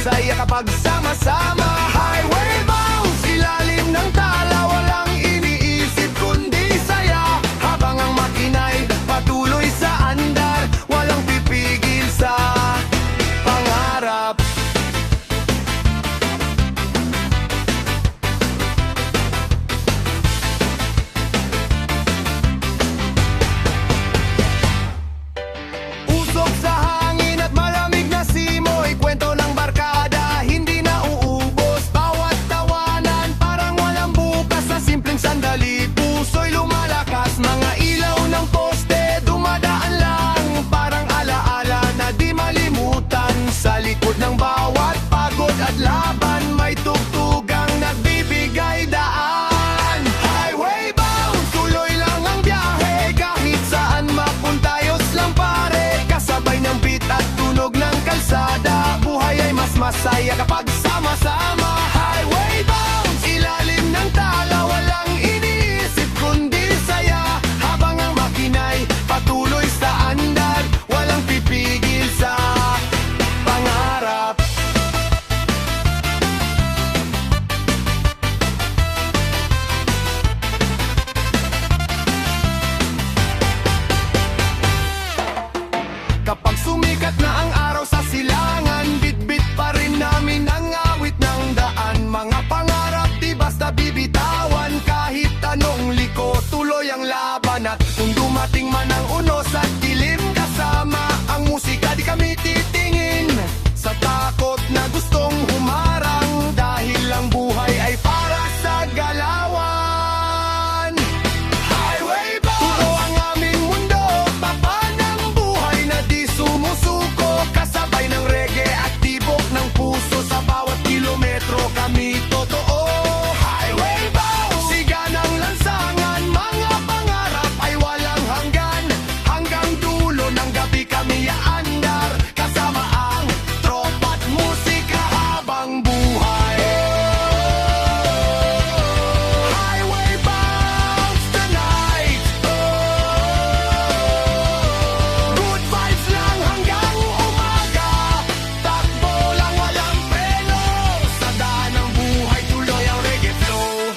masaya kapag sama-sama. Highway bounce, ilalim ng tala, walang iniisip kundi saya. Habang ang makina'y patuloy sa andar, walang pipigil sa pangarap. Usok sa hangin at malamig na simoy, kwento ng barkada, hindi na uubos. Bawat tawanan parang walang bukas, sa simpleng sandali puso'y lumalakas. Mga ilaw ng poste dumadaan lang, parang alaala na di malimutan. Sa likod ng bawat pagod at laban, may tugtugang nagbibigay daan. Highway bound, tuloy lang ang biyahe, kahit saan mapunta yos lang pare. Kasabay ng beat at tunog ng kalsada, buhay ay mas masaya kapag sama-sama. Highway bound, ilalim ng tala, walang iniisip kundi saya. Habang ang makina'y patuloy sa andar, walang pipigil sa pangarap. Kapag sumikat na ang araw sa silangan, bit-bit pa rin namin ang awit ng daan. Mga pangarap di basta bibitawan, kahit anong liko tuloy ang laban. At kung dumating man ang unos at dilim, kasama ang musika di kami titingin sa takot na gustong humarang. Dahil ang buhay ay para sa galawan. Highway bound, turo ang aming mundo, papan ng buhay na di sumusuko. Kasabay ng reggae at tibok ng puso, sa bawat kilometro kami totoo. Highway bound, siga ng lansangan, mga pangarap ay walang hanggan. Hanggang dulo ng gabi kami aandar, kasama ang tropa at musika habang buhay. Highway bounds tonight. Good vibes lang hanggang umaga, takbo lang walang preno. Sa daan ng buhay tuloy ang reggae flow.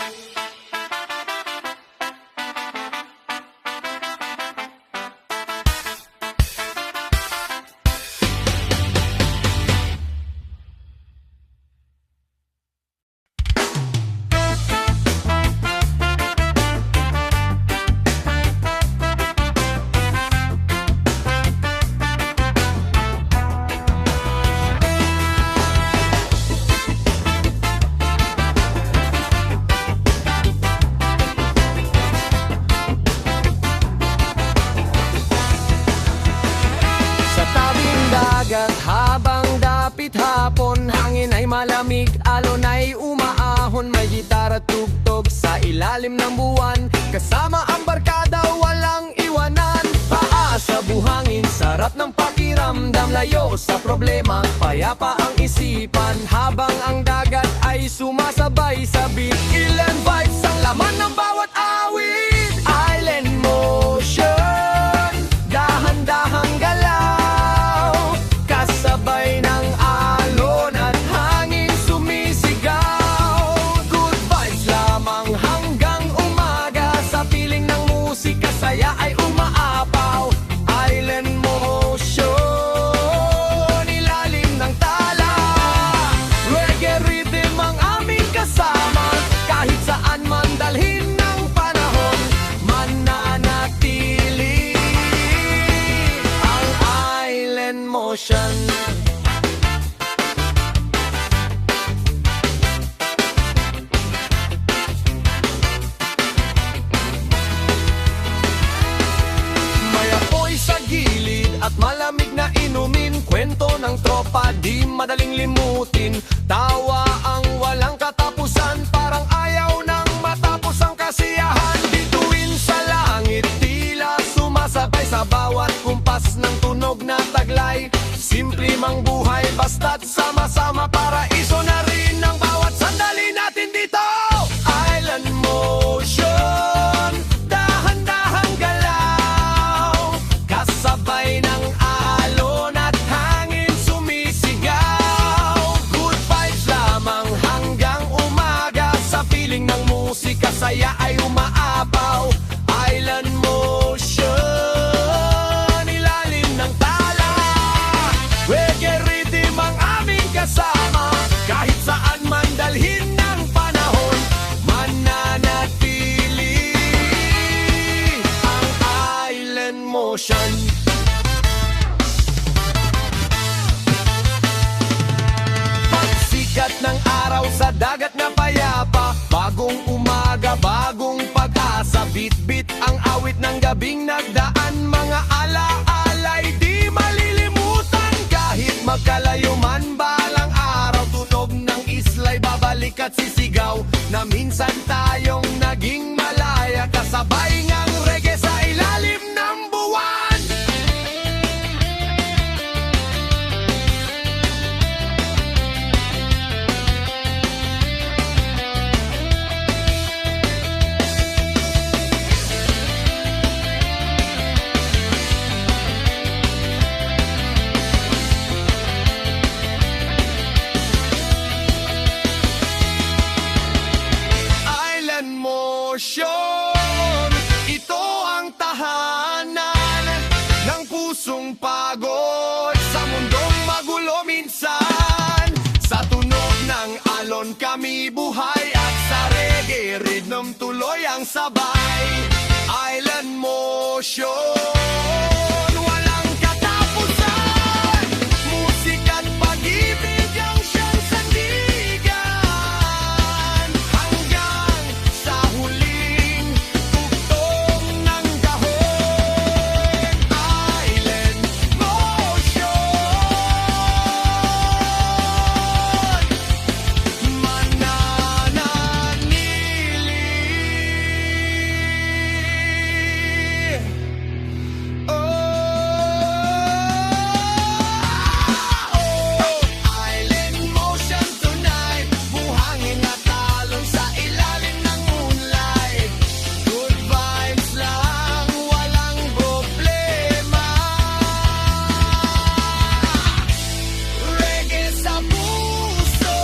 Sa tabing dagat habang dapit hapon, hangin ay malamig, alon ay umaahon. May gitara tugtog sa ilalim ng buwan, kasama ang barkada walang iwanan. Paa sa buhangin, sarap ng pakiramdam, layo sa problema, payapa ang isipan. Habang ang dagat ay sumasabay sa beat, ilan vibes ang laman ng bawat awit. Island motion, dahan-dahang galaw, kasabay ng alon at hangin sumisigaw. Good vibes lamang hanggang umaga, sa piling ng musika saya ay umaapaw. Island motion, ilalim ng tala, reggae rhythm ang aming kasama. Kahit saan man dalhin ng panahon, mananatili ang island motion. May apoy sa gilid at malamig na inumin, kwento ng tropa di madaling limutin. Tawa ang walang katapusan, parang ayaw nang matapos ang kasiyahan. Bituin sa langit, tila sumasabay sa bawat kumpas ng tunog na taglay. Simple mang buhay, basta't sama-sama, paraiso na rin ang bawat sandali natin dito. Island motion, dahan-dahang galaw, kasabay ng alon at hangin sumisigaw. piling ng musika, saya ay umaapaw. Island motion, ilalim ng tala. Reggae rhythm ang aming kasama, kahit saan man dalhin ng panahon, mananatili ang island motion. Pagsikat ng araw sa dagat na payapa, bagong umaga, bagong pag-asa. Bit-bit ang awit ng gabing nagdaan, mga ala-alay di malilimutan. Kahit magkalayo man balang araw, tunog ng islay babalik at sisigaw, na minsan tayong naging malaya, kasabay ngang reggae sa ilalim ng buwan. Island motion, ito ang tahanan ng pusong pagod sa mundong magulo minsan. Sa tunog ng alon kami buhay, at sa reggae rhythm tuloy ang sabay. Island motion, walang katapusan. Musika't pag-ibig ang siyang sandigan, hanggang sa huling tugtong ng gahon. Island motion, mananatili. Island motion tonight, buhangin at talon sa ilalim ng moonlight. Good vibes lang, walang problema. Reggae sa puso,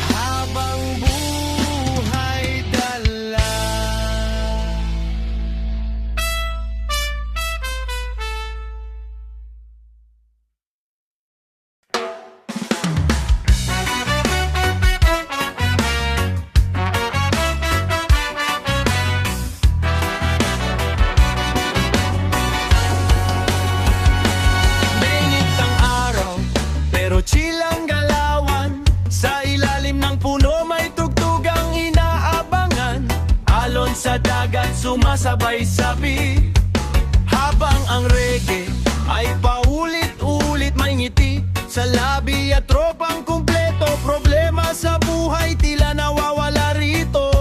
habang buhay dala. Mainit ang araw, pero chill ang galawan. Sa ilalim ng puno may tugtugang inaabangan. Alon sa dagat sumasabay sabi, habang ang reggae ay paulit-ulit may ngiti sa labi at tropang kumpleto. Problema sa buhay tila nawawala rito.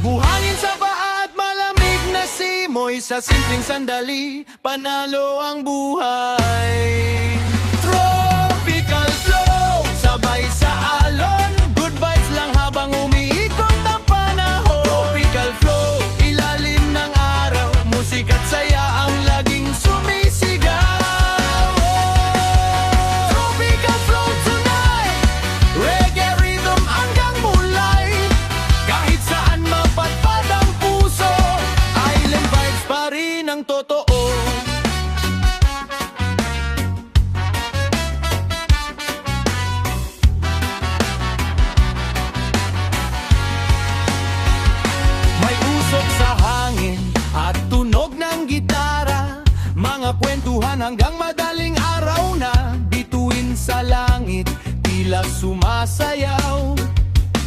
Buhangin sa paa at malamig na simoy, sa simpleng sandali panalo ang buhay. Tropical flow, sabay sa alon, good vibes lang habang umiikot ang panahon. Tropical flow, ilalim ng araw, musika't saya ang laging sumisigaw. Tropical flow tonight, reggae rhythm hanggang moonlight. Kahit saan mapatpad ang puso, island vibes pa rin ang totoo. May usok sa hangin at tunog ng gitara, mga kwentuhan hanggang madaling araw na. Bituin sa langit, tila sumasayaw,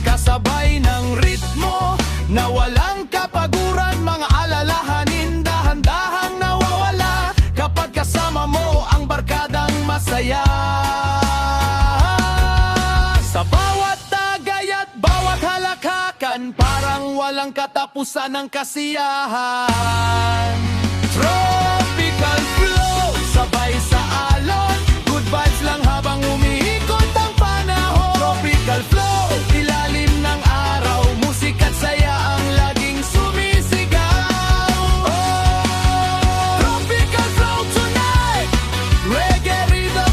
kasabay ng ritmo na walang kapaguran. Mga alalahanin dahan-dahang nawawala kapag kasama mo ang barkadang masaya. Sa bawat tagay at bawat halakakan, parang walang katapusan ng kasiyahan. Tropical flow, sabay sa alon, good vibes lang habang umiikot ang panahon. Tropical flow, ilalim ng araw, musika't saya ang laging sumisigaw. Tropical flow tonight, reggae rhythm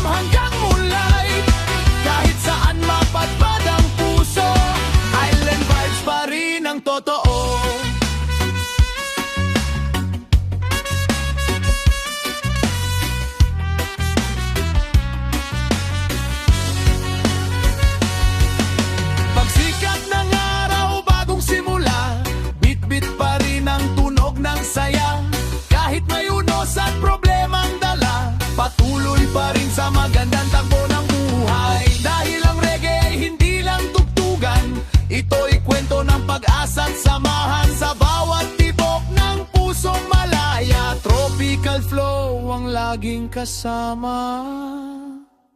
laging kasama.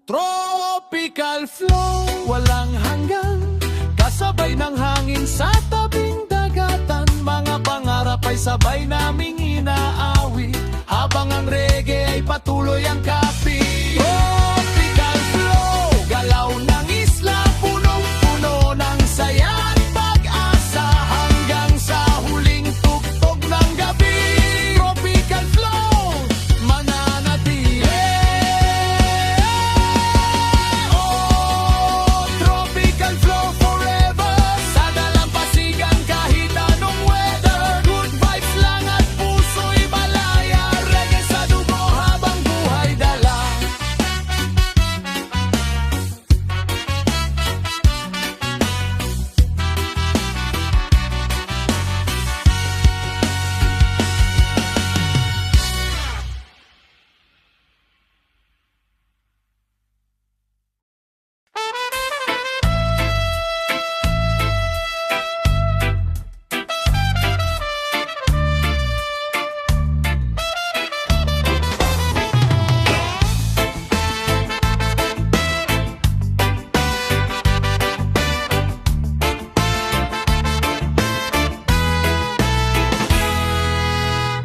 Tropical flow, walang hanggan, kasabay ng hangin sa tabing dagatan. Mga pangarap ay sabay naming inaawit, habang ang reggae ay patuloy ang kapit. Tropical flow, galaw ng isla, punong-puno ng saya at pag-asa, hanggang sa huling tugtog ng gabi. Tropical flow, mananatili. Oh, tropical flow forever, sa dalampasigan kahit anong weather. Good vibes lang at puso'y malaya, reggae sa dugo habang buhay dala.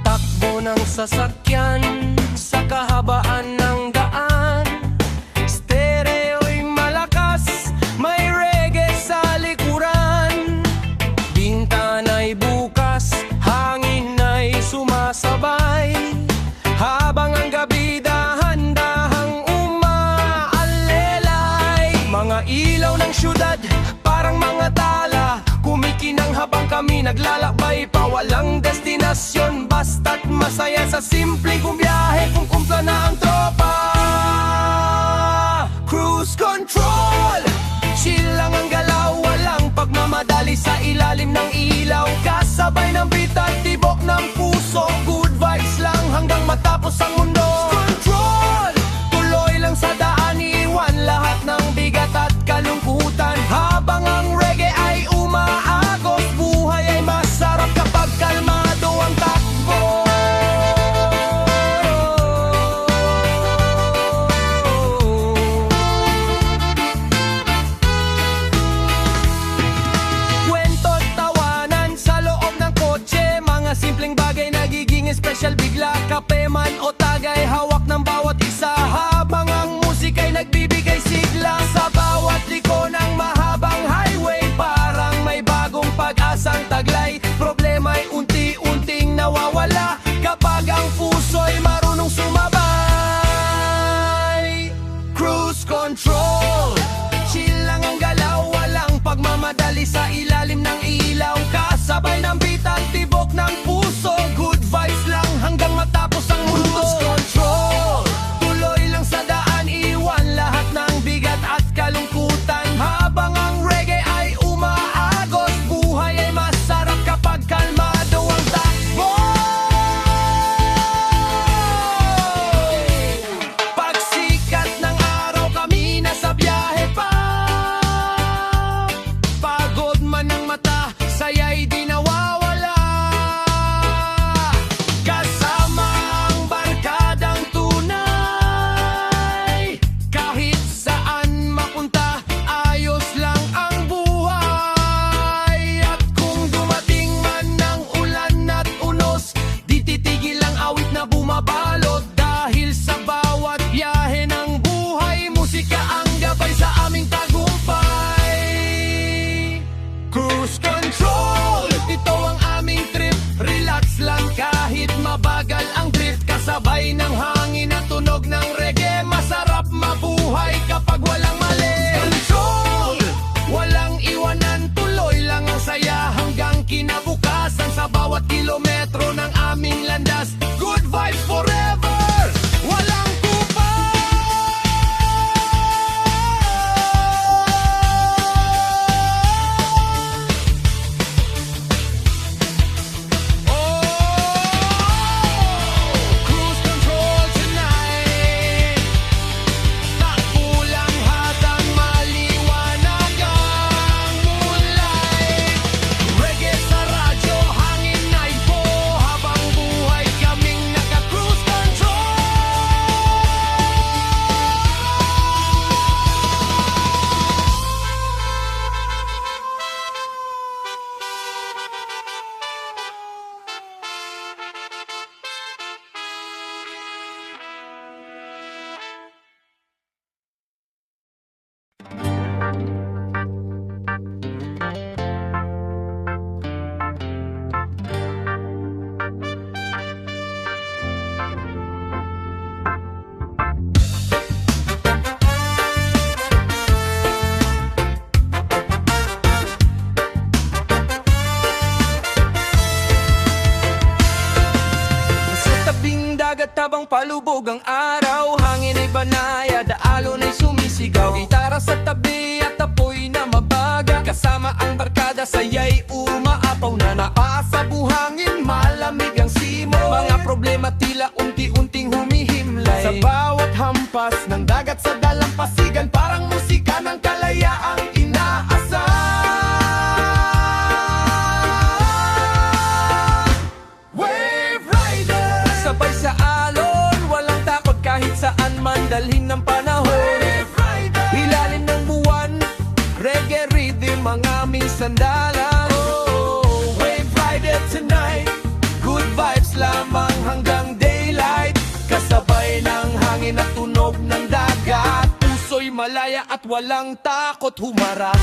Takbo ng sasakyan sa kahabaan ng daan, stereo'y malakas, may reggae sa likuran. Bintana'y bukas, hangin ay sumasabay, habang ang gabi dahan-dahang umaalelay. Mga ilaw ng syudad, parang mga tala, kumikinang habang kami naglalakbay pa. Walang destinasyon, basta't masaya sa simpleng bumiyahe, kung kumpla na ang tropa. Cruise control, chill lang ang galaw, walang pagmamadali sa ilalim ng ilaw, kasabay ng beat at tibok ng puso. Good vibes lang hanggang matapos ang mundo. Control, tuloy lang sa daan, iwan lahat ng bigat at kalungkutan, habang ang reggae ay umaagos. Buhay ay masarap kapag kalmado ang takbo. Kwento't tawanan sa loob ng kotse, mga simpleng bagay nagiging espesyal bigla. Kape man o tagay, hawak ng bawat isa, habang ang musika'y nagbibigay sigla. Sa bawat liko ng mahabang highway, parang may bagong pag-asang taglay. Problema'y unti-unting nawawala kapag ang puso'y marunong sumabay. Cruise control, chill lang ang galaw, walang pagmamadali sa ilalim ng ilaw, kasabay ng beat at tibok ng puso. Good vibes lang hanggang matapos ang mundo. Cruise control, tuloy lang sa daan, iwan lahat ng bigat at kalungkutan, habang ang reggae ay umaagos. Buhay ay masarap kapag kalmado ang takbo. Pagsikat ng araw, kami nasa biyahe pa. Pagod man ang mata, saya'y di nawawala. Palubog ang araw, hangin ay banaya, daalon ay sumisigaw. Gitara sa tabi at apoy na mabaga, kasama ang barkada, saya'y umaapaw na. Naasa buhangin, malamig ang simoy, mga problema tila unti-unting humihimlay. Sa bawat hampas ng dagat sa dalampasigan, parang musika ng kalayaang inaasam. Wave Rider! Sabay sa alon, walang takot kahit saan man dalhin ng panahon. Wave Rider! Ilalim ng buwan, reggae rhythm ang aming sandalan. Oh, Wave Rider tonight, Good vibes lamang hanggang daylight, kasabay ng hangin at tunog ng dagat. Puso'y malaya at walang takot humarap.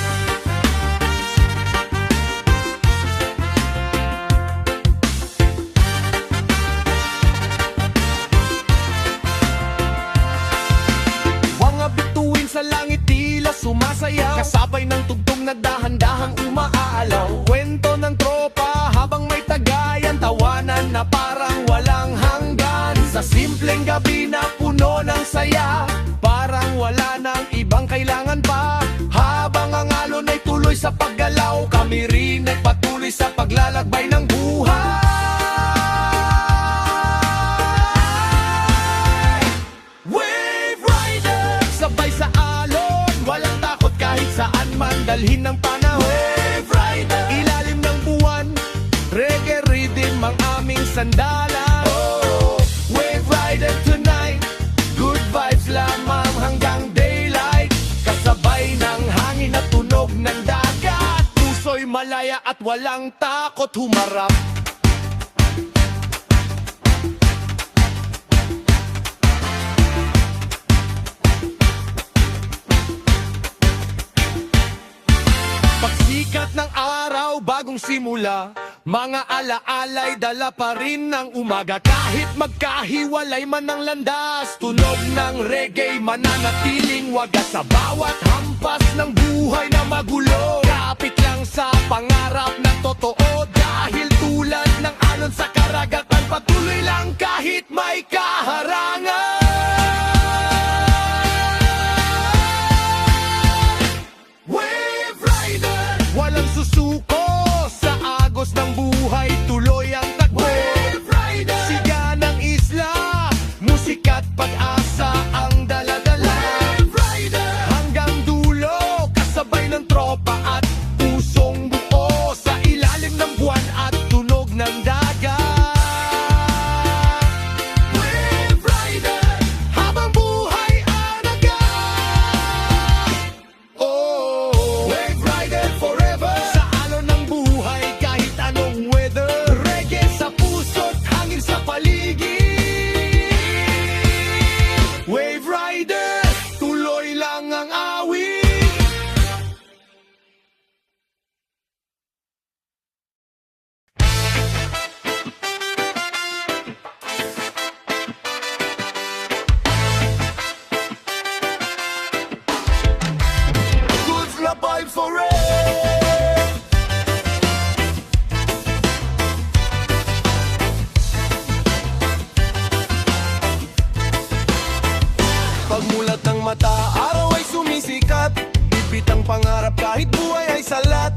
Mga bituin sa langit tila sumasayaw, kasabay ng tugtog na dahan-dahang umaalaw. kwento ng tropa habang may tagayan, tawanan na parang walang hanggan. Sa simpleng gabi na puno ng saya, parang wala nang ibang kailangan pa. Habang ang alon ay tuloy sa paggalaw, kami rin ay patuloy sa paglalakbay ng buhay. Wave Rider! Sabay sa alon, walang takot kahit saan man dalhin ng panahon. Wave Rider! Ilalim ng buwan, reggae rhythm ang aming sandalan. Oh, Wave Rider tonight, good vibes lamang hanggang daylight, kasabay ng hangin at tunog ng dagat. Puso'y malaya at walang takot humarap. Pagsikat ng araw, bagong simula, mga alaalay dala pa rin ng umaga. Kahit magkahiwalay man ang landas, tunog ng reggae mananatiling wagas. Sa bawat hampas ng buhay na magulo, kapit lang sa pangarap na totoo. Dahil tulad ng alon sa karagatan, patuloy lang kahit may kaharangan. Wave Rider! Walang susuko sa agos ng buhay, tuloy ang takbo. Wave Rider! Siga ng isla, musika't pag-asa ang daladala. Wave Rider! Hanggang dulo, kasabay ng tropa at pusong buo, sa ilalim ng buwan at tunog ng dagat. Wave Rider! Habang buhay anagat. Oh, Wave Rider forever! sa alon ng buhay kahit anong weather, reggae sa puso't hangin sa paligid. Wave Rider, tuloy lang ang awit. Good la vibe forever! Pagmulat ng mata, araw ay sumisikat, bibit ang pangarap kahit buhay ay salat.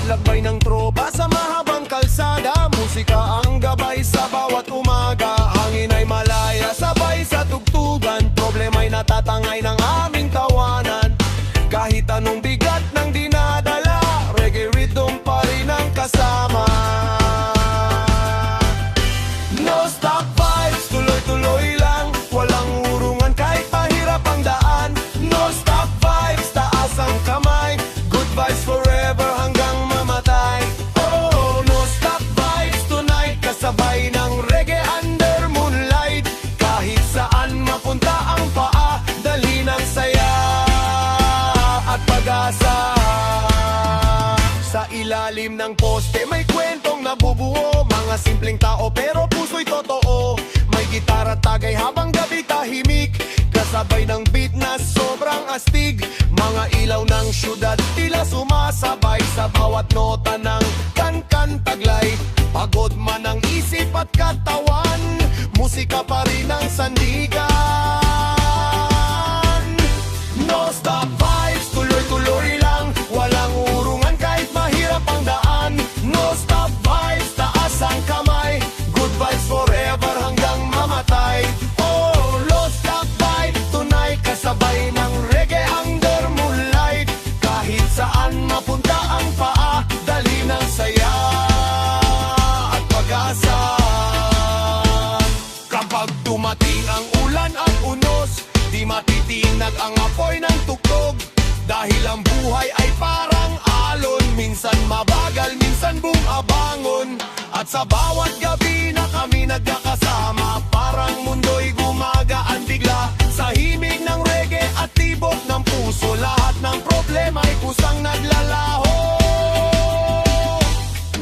Lakbay ng tropa sa mahabang kalsada, musika ang gabay sa bawat umaga. Hangin ay malaya, sabay sa tugtugan, problema'y natatangay ng aming tawanan. Kahit anong bigat ng dinadala, reggae rhythm pa rin ang kasama. No stop vibes, tuloy-tuloy lang, walang urungan kahit mahirap ang daan. No stop vibes, taas ang kamay, good vibes forever hanggang mamatay. Oh, no stop vibes tonight, kasabay ng reggae under moonlight. Kahit saan mapunta ang paa, dali ng saya at pag-asa. Sa ilalim ng poste may kwentong nabubuo, mga simpleng tao pero puso'y totoo. May gitara tagay habang gabi tahimik, kasabay ng beat na sobrang astig. Mga ilaw ng syudad tila sumasabay sa bawat nota ng kan-kan taglay. Pagod man ang isip at katawan, musika ka pa rin ng sandigan. No stop vibes, tuloy-tuloy lang, walang urungan kahit mahirap ang daan. No stop vibes, taas ang kamay, good vibes forever hanggang mamatay. Oh, lost stop vibe, tunay kasabay ng reggae under moonlight. Kahit saan mapunta ang paa, dali ng saya at pag-asa. Kapag dumating ang ulan at unos, di matitinag ang apoy ng tugtog. Dahil ang buhay ay parang alon, minsan mabagal, minsan bumabangon. At sa bawat gabi na kami nagkakasama, parang mundo'y gumagaan bigla. Sa himig ng reggae at tibok ng puso, lahat ng problema ay kusang naglalaho.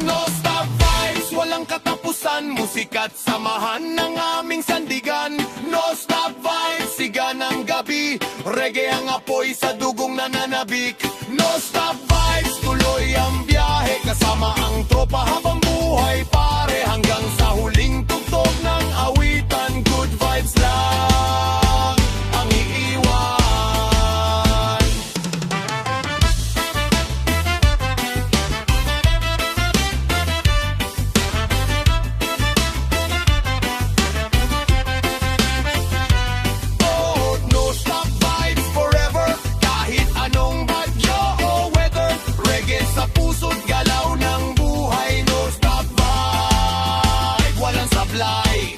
No stop vibes, walang katapusan, musika't samahan ng aming sandigan. No stop vibes, siga ng gabi, reggae ang apoy sa dugong nananabik. No stop vibes, tuloy ang biyahe, kasama ang tropa habang buhay pare. Hanggang sa huling tugtog ng awitan, good vibes lang ang iiwan. Oh, no stop vibes forever, kahit anong bagyo o weather. Reggae sa puso't galaw ng buhay. No stop vibe, walang sablay.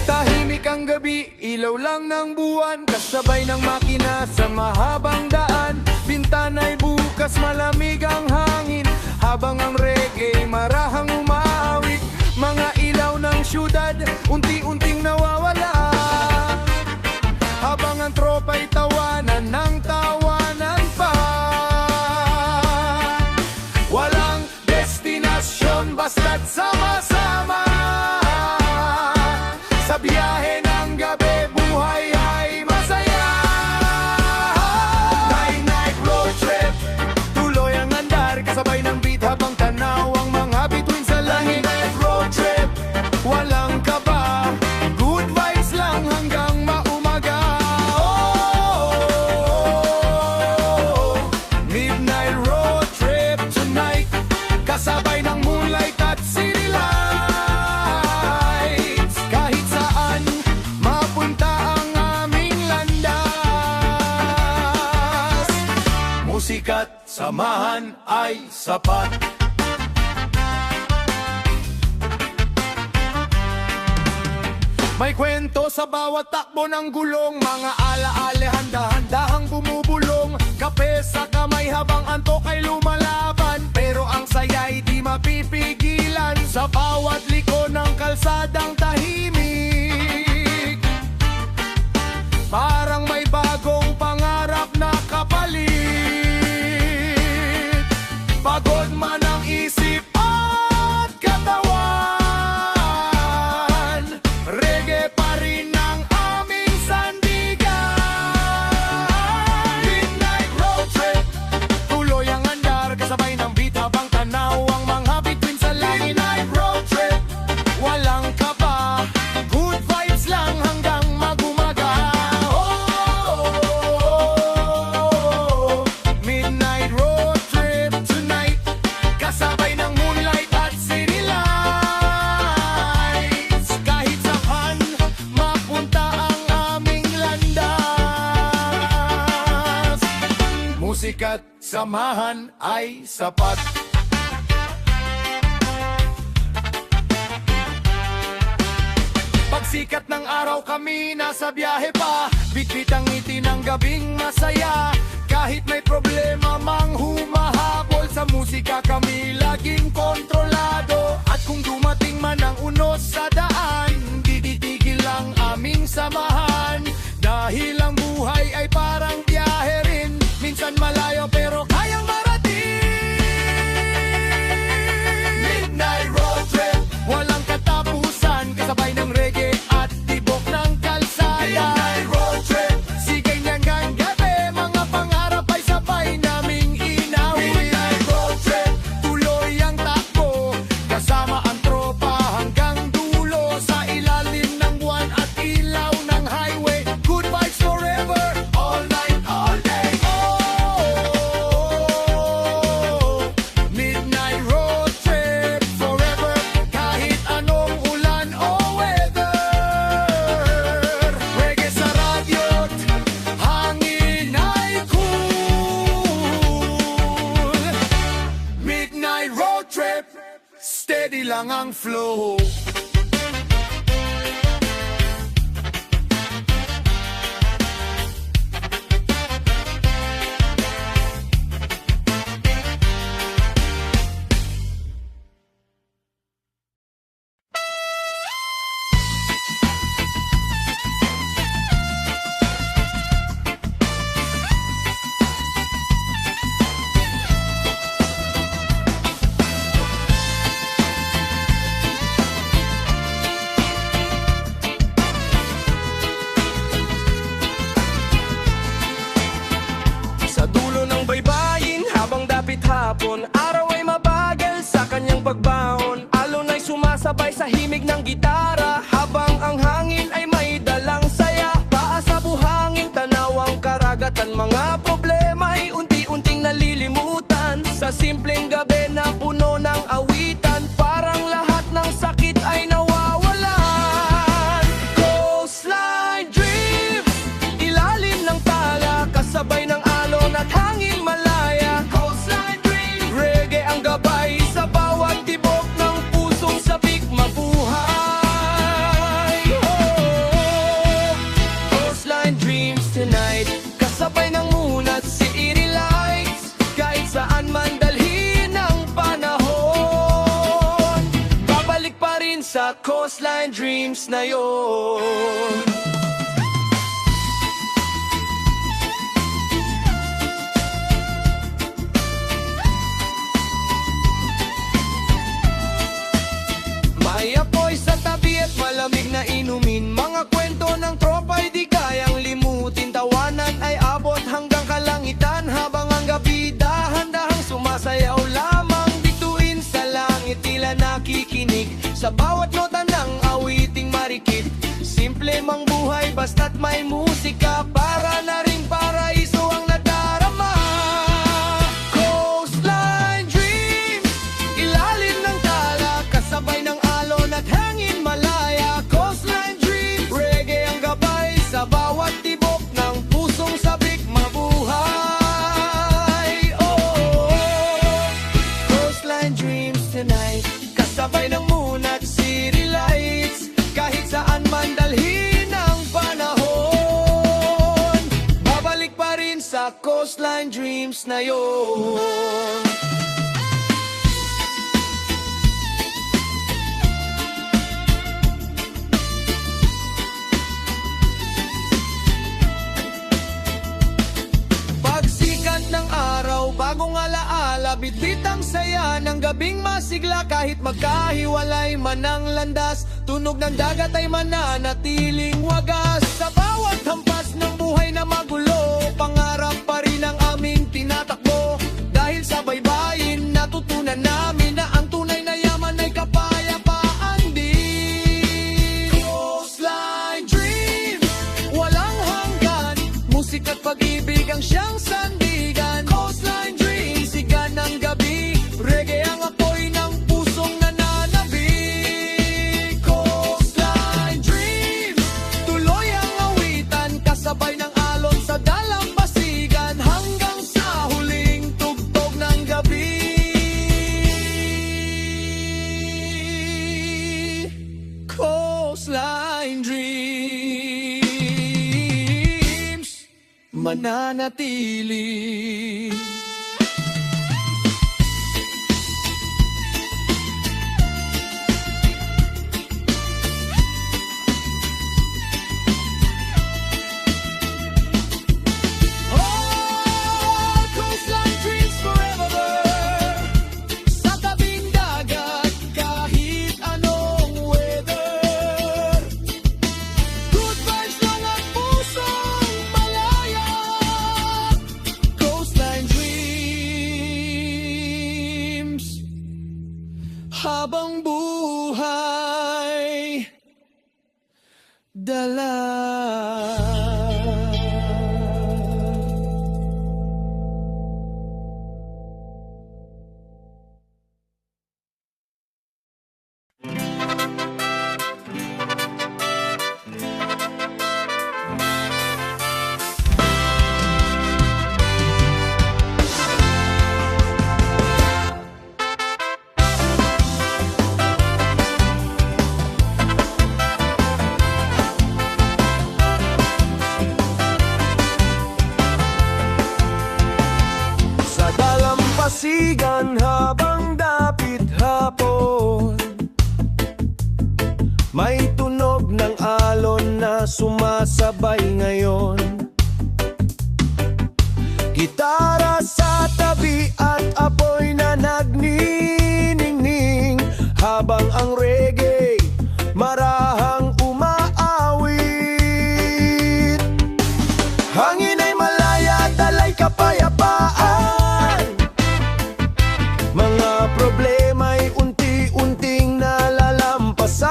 Tahimik ang gabi, ilaw lang ng buwan, kasabay ng makina sa mahabang daan. Bintana'y bukas, malamig ang hangin, habang ang reggae marahang umaawit. Mga ilaw ng syudad, unti-unting nawawala, habang ang tropa'y tawanan ng tawanan pa. Walang destinasyon, basta't sama-sama. Sa biyahe ng gabi, buhay ay masaya. Night road trip, tuloy ang andar, kasabay ng beat habang tanaw ang mga bituin sa langit. Night road trip, walang kaba, good vibes lang hanggang maumaga. Oh, midnight road trip tonight, kasabay ng moonlight at city lights. Kahit saan mapunta ang aming landas, musika't samahan ay sapat. May kwento sa bawat takbo ng gulong, mga alaala handa-handahang bumubulong. Kape sa kamay habang antok ay lumalaban, pero ang saya'y di mapipigilan. Sa bawat liko ng kalsadang tahimik, parang may bagong pangarap na kapalit. Pagod man ang isip at katawan, reggae pa rin ang aming sandigan. Midnight road trip, tuloy ang andar, kasabay ng beat habang tanaw ang mga bituin sa langit. Midnight road trip, walang kaba, good vibes lang hanggang magumaga. Oh, midnight road trip tonight, kasabay ng moonlight at city lights. Kahit saan mapunta ang aming landas, musika't samahan ay sapat. Pagsikat ng araw kami nasa biyahe pa, bitbit ang ngiti ng gabing masaya. Kahit may problema mang humahabol, sa musika kami laging kontrolado. At kung dumating man ang unos sa daan, di titigil ang aming samahan. Dahil ang buhay ay parang biyahe, steady lang ang flow. Sa dulo ng baybayin, habang dapit hapon, araw ay mabagal sa kanyang pagbaon. Alon ay sumasabay sa himig ng gitara, habang ang hangin ay may dalang saya. Taas sa buhangin, tanaw ang karagatan, mga problema ay unti-unting nalilimutan. Sa simpleng gabi na puno ng awitan, parang lahat ng sakit ay nawawalan. Coastline Dreams, ilalim ng tala, kasabay ng alon at hangin malaya. Coastline Dreams, reggae ang gabay sa bawat tibok ng pusong sabik mabuhay. Oh, Coastline Dreams tonight, kasabay ng munat si Erie Lights, kahit saan man dalhin ang panahon, babalik pa rin sa Coastline Dreams na yon. May apoy sa tabi at malamig na inumin, mga kwento ng tropa'y di kayang limutin. Tawanan ay abot hanggang kalangitan, habang ang gabi dahan-dahang sumasayaw lamang. Bituin sa langit tila nakikinig sa bawat nota ng awiting marikit. Simple mang buhay basta't may musika, para na ring paraiso ang nadarama. Coastline Dreams, ilalim ng tala, kasabay ng alon at hangin malaya. Coastline Dreams, reggae ang gabay sa bawat tibok ng pusong sabik mabuhay. Oh, Coastline Dreams tonight, kasabay ng munat city lights, kahit saan man dalhin ang panahon, babalik pa rin sa Coastline Dreams na yon. Pagsikat ng araw, bagong alaala, bitbit ang saya ng gabing masigla. Kahit magkahiwalay man ang landas, tunog ng dagat ay mananatiling wagas. Sa bawat hampas ng buhay na magulo, pangarap pa rin ang aming tinatakbo. Dahil sa baybayin, natutunan namin na ang tunay na yaman ay kapayapaan din. Coastline Dreams, walang hanggan, musika at pag-ibig ang siyang sandigan. Coastline Dreams, siga ng gabi, reggae ang apoy ng pusong nananabik. Coastline Dreams, tuloy ang awitan, kasabay ng alon sa dalampasigan, hanggang sa huling tugtog ng gabi. Coastline Dreams, mananatili. Oh, Coastline Dreams forever, sa tabing dagat, kahit anong weather. Good vibes lang ang pusong malaya. Coastline Dreams, habang buhay dala. dalampasigan habang dapit hapon. May tunog ng alon na sumasabay ngayon. Gitara sa tabi at apoy na nagniningning, habang ang reggae marahang umaawit. Hangin ay malaya, dalay kapayapaan. Mga problema'y unti-unting nalalampasan.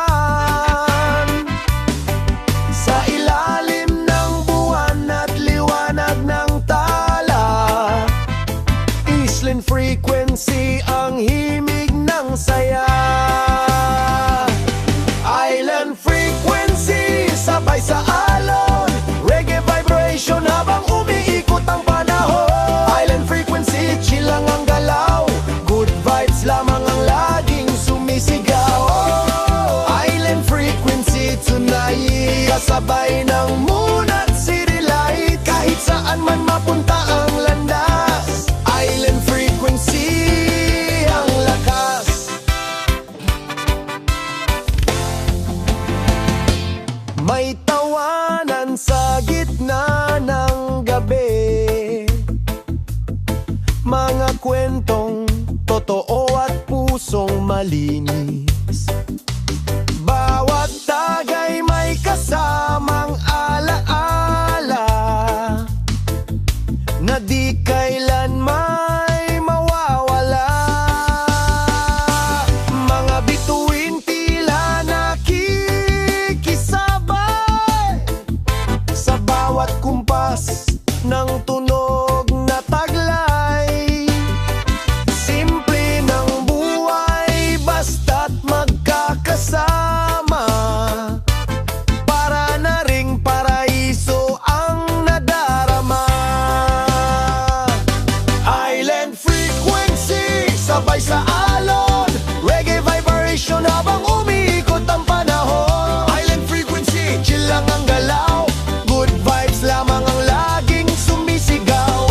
Sa ilalim ng buwan at liwanag ng tala, Island Frequency ang himig ng saya. Island Frequency, sabay sa alon, reggae vibration habang umiikot ang panahon. Island Frequency, chill lang ang galaw, good vibes lamang ang laging sumisigaw. Island Frequency tonight, kasabay ng moon at city light, kahit saan man mapunta ang landas. Island Frequency ang lakas. May tawanan sa gitna ng gabi, mga kwentong totoo at pusong malinis. Bawat tagay may kasamang alaala na di kailan may mawawala. Mga bituin tila nakikisabay sa bawat kumpas ng tunog na taglay. Simple ng buhay basta't magkakasama, para na ring paraiso ang nadarama. Island Frequency, sabay sa alon, reggae vibration habang umiikot ang panahon. Island Frequency, chill lang ang galaw, good vibes lamang ang laging sumisigaw.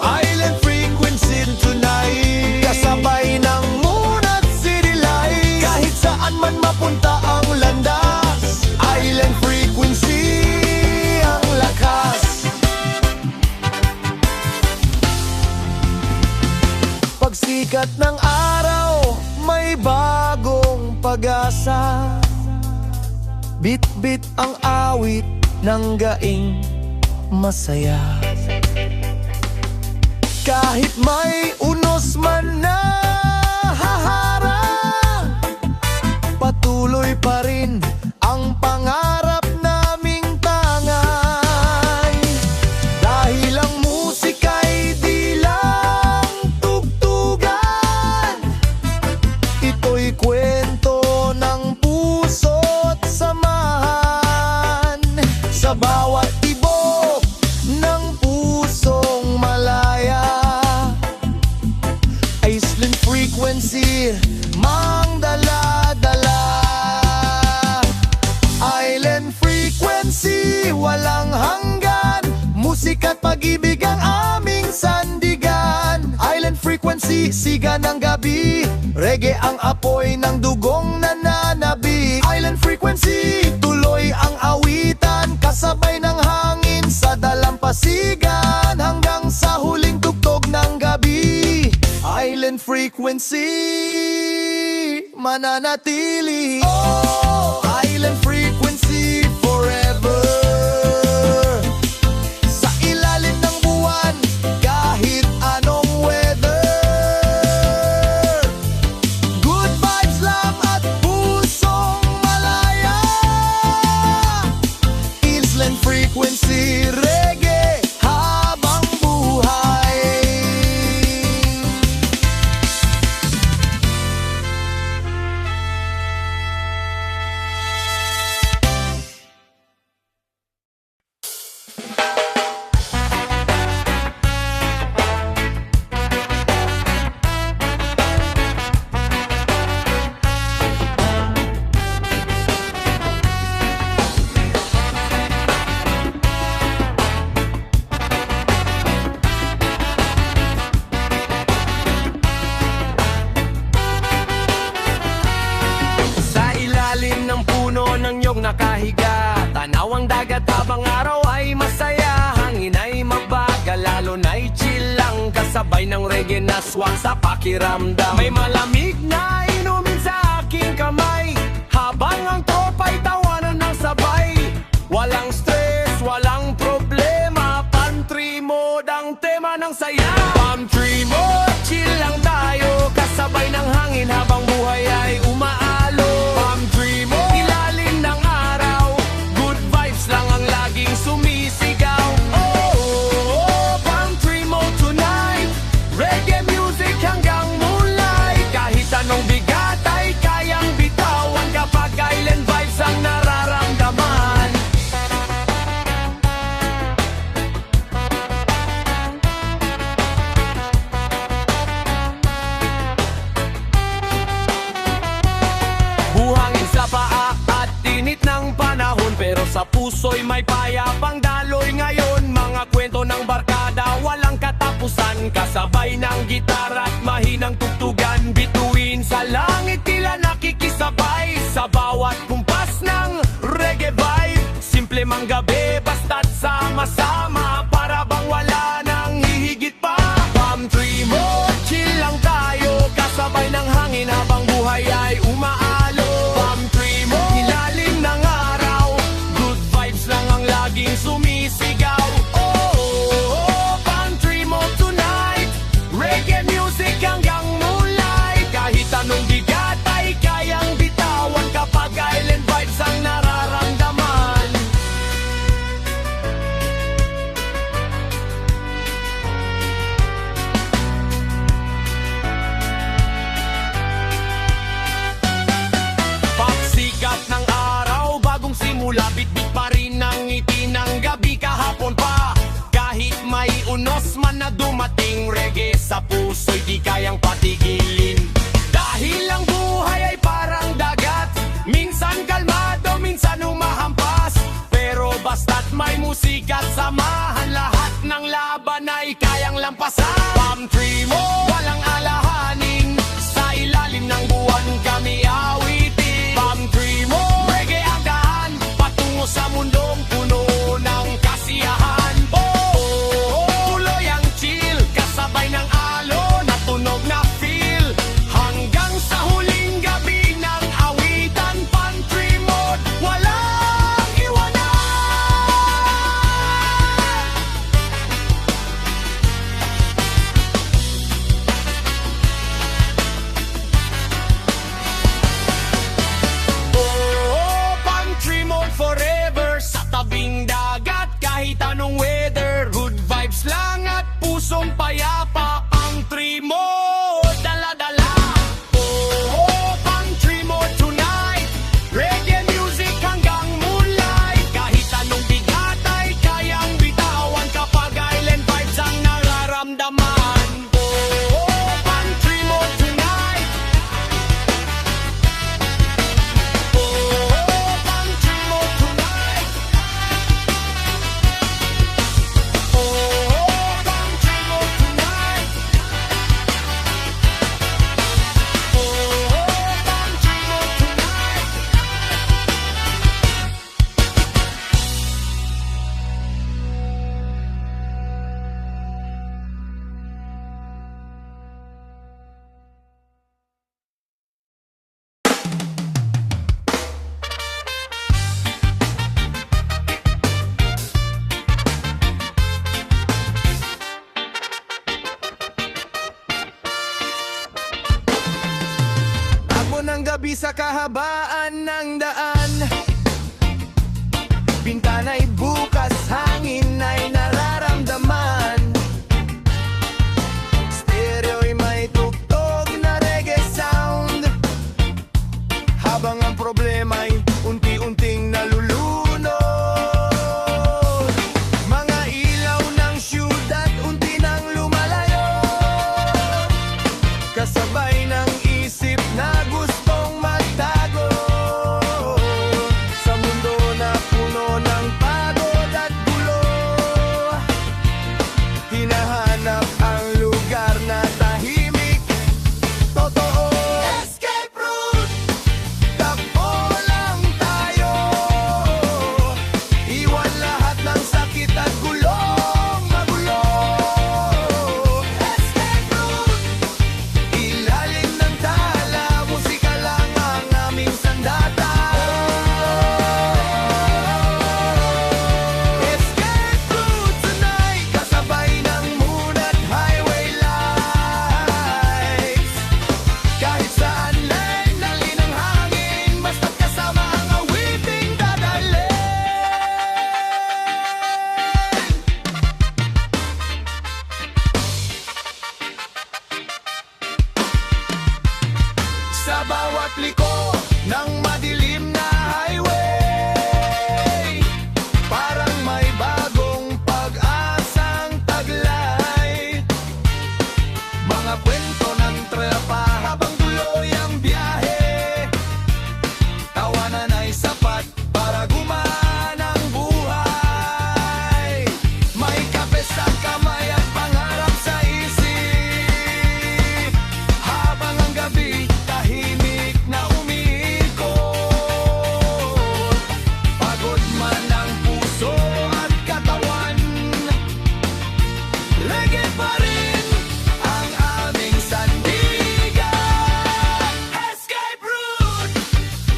Island Frequency tonight, kasabay ng moon at city light, kahit saan man mapunta ang landas. Island Frequency ang lakas. Pagsikat ng araw, may bagong pag-asa. Bit-bit ang awit ng gaing masaya. Kahit may unos man na haharang, patuloy pa rin ang pangarap naming tangay. Dahil ang musika'y di lang tugtugan, ito'y kwento ng puso't samahan. Sa bawat tibok ng pusong malaya, Island Frequency mang dala-dala. Island Frequency, walang hanggan, musika't pag-ibig ang aming sandigan. Island Frequency, siga ng gabi, reggae ang apoy ng dugong nananabi. Island Frequency, tuloy ang awitan, kasabay ng hangin sa dalampasigan, hanggang sa huling tugtog ng gabi. Island Frequency, mananatili. Oh, Island Frequency forever. Sa ilalim ng buwan, kahit anong weather, good vibes lang at pusong malaya. Island Frequency, reggae habang buhay. nakahiga, tanawang dagat habang araw ay masaya. Hangin ay mabagal, lalo na'y chill lang, kasabay ng reggae na swak sa pakiramdam. May malamig na inumin sa aking kamay, habang ang tropa'y tawanan ng sabay. Walang stress, walang problema, palm tree mode ang tema ng saya. Palm tree mode, chill lang tayo, kasabay ng hangin habang buhay ay umaalo. Palm tree mode, ilalim ng araw, good vibes lang ang laging sumisigaw. Oh, palm tree mode tonight, reggae music hanggang moonlight. Kahit anong bigat ay kayang bitawan, kapag island vibes ang nararamdaman. Buhangin sa paa at init ng panahon, pero sa puso'y may payapang daloy ngayon. Mga kwento ng barkada, walang katapusan, kasabay ng gitara at mahinang tugtugan. Bituin sa langit, tila nakikisabay sa bawat kumpas ng reggae vibe. Simple mang gabi, basta't sama-sama, para bang wala nang hihigit pa. Palm tree mode, chill lang tayo, kasabay ng hangin habang buhay ay umaalo. Palm tree mode, ilalim ng araw, good vibes lang ang laging sumisigaw. Oh, palm tree mode tonight, reggae music hanggang moonlight. Kahit anong bigat ay kayang bitawan, kapag island vibes ang nararamdaman. Pagsikat ng araw, bagong simula, bitbit pa rin ang ngiti ng gabi kahapon pa. Kahit may unos man na dumating, reggae sa puso'y di kayang patigilin. Dahil ang buhay ay parang dagat, minsan kalmado, minsan humahampas. Pero basta't may musika't samahan, lahat ng laban ay kayang lampasan. Palm tree mo, walang alahanin, sa ilalim ng buwan kami awitin. Palm tree mo, reggae ang daan, patungo sa mundong puno ng kasiyahan. Oh, tuloy ang chill, kasabay ng alon at tunog na feel, hanggang sa huling gabi ng awitan. Palm tree mode, walang iwanan. Oh, palm tree mode forever, sa tabing dagat, kahit anong weather, good vibes lang at pusong payapa. Ang tree mode, dala-dala. Oh, palm tree mode tonight, reggae music hanggang moonlight. Kahit anong bigat ay kayang bitawan, kapag island vibes ang nararamdaman. Oh, palm tree mode tonight. Oh, palm tree mode tonight. Oh, palm tree mode tonight. Oh, palm tree mode tonight. Takbo ng gabi sa kahabaan ng daan, bintana'y bukas, hangin ay nararamdaman. Stereo'y may tugtog na reggae sound, habang ang problema'y unti-unting nalulunod. Mga ilaw ng syudad unti nang lumalayo, kasabay ng isip na gustong magtago sa mundo na puno ng pagod at gulo. Hinahanap ang lugar na tahimik, totoo. Escape route, takbo lang tayo. Sa bawat liko ng madilim na highway, parang may bagong pag-asang taglay. Mga kwento ng trepa habang tuloy ang biyahe, tawanan ay sapat para gumaan ang buhay. May kape sa kamay at pangarap sa isip, habang ang gabi tahimik na umiikot. Pagod man ang puso at katawan, reggae pa rin ang aming sandigan. Escape route,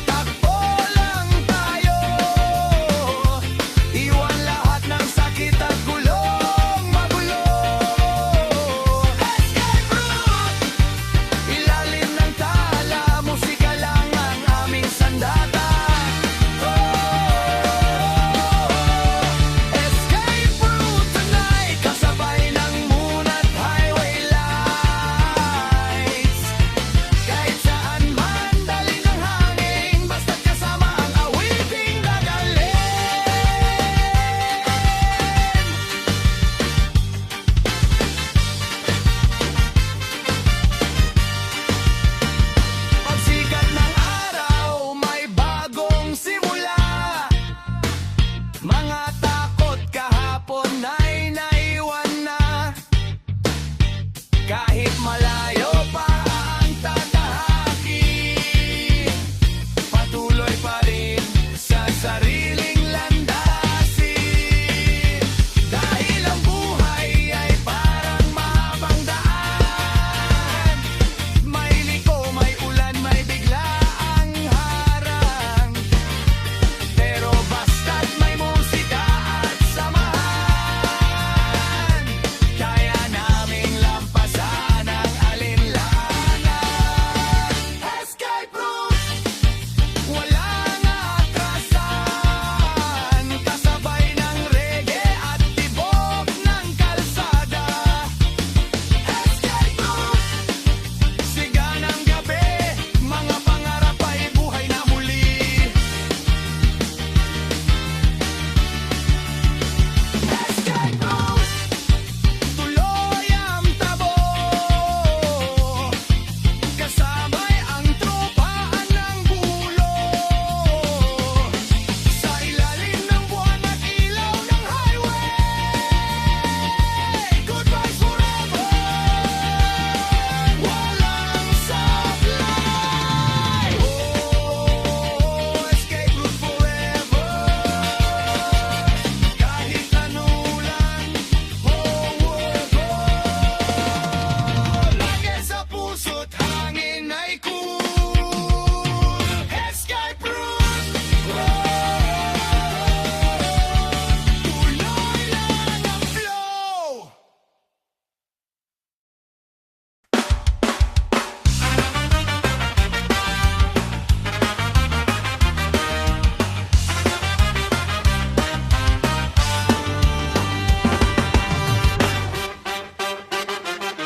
takbo lang tayo, iwan lahat ng sakit at gulong magulo. Escape route, ilalim ng tala, musika lang ang aming sandata. Escape route tonight, kasabay ng moon at highway lights. Kahit saan man dali ng hangin, basta't kasama ang awiting dadalhin. Pagsikat ng araw, may bagong simula. Mga takot kahapon ay naiwan na. Kahit malayo pa ang tatahaki, patuloy pa rin sa sariling landasin. Dahil ang buhay ay parang mahabang daan, may liko, may ulan, may biglaang harang. Pero basta't may musika at samahan, kaya naming lampasan ang alinlangan. Escape route, walang atrasan, kasabay ng reggae at tibok ng kalsada. Escape route, siga ng gabi, mga pangarap ay buhay na muli. Escape route, tuloy ang tabo, kasabay ang tropaan ng bulo. Sa ilalim ng buwan at ilaw ng highway, good vibes forever, walang sablay. Oh, escape route forever, kahit ano lang. Lagi sa puso't hangin ay cool. Escape route, tuloy lang ang flow.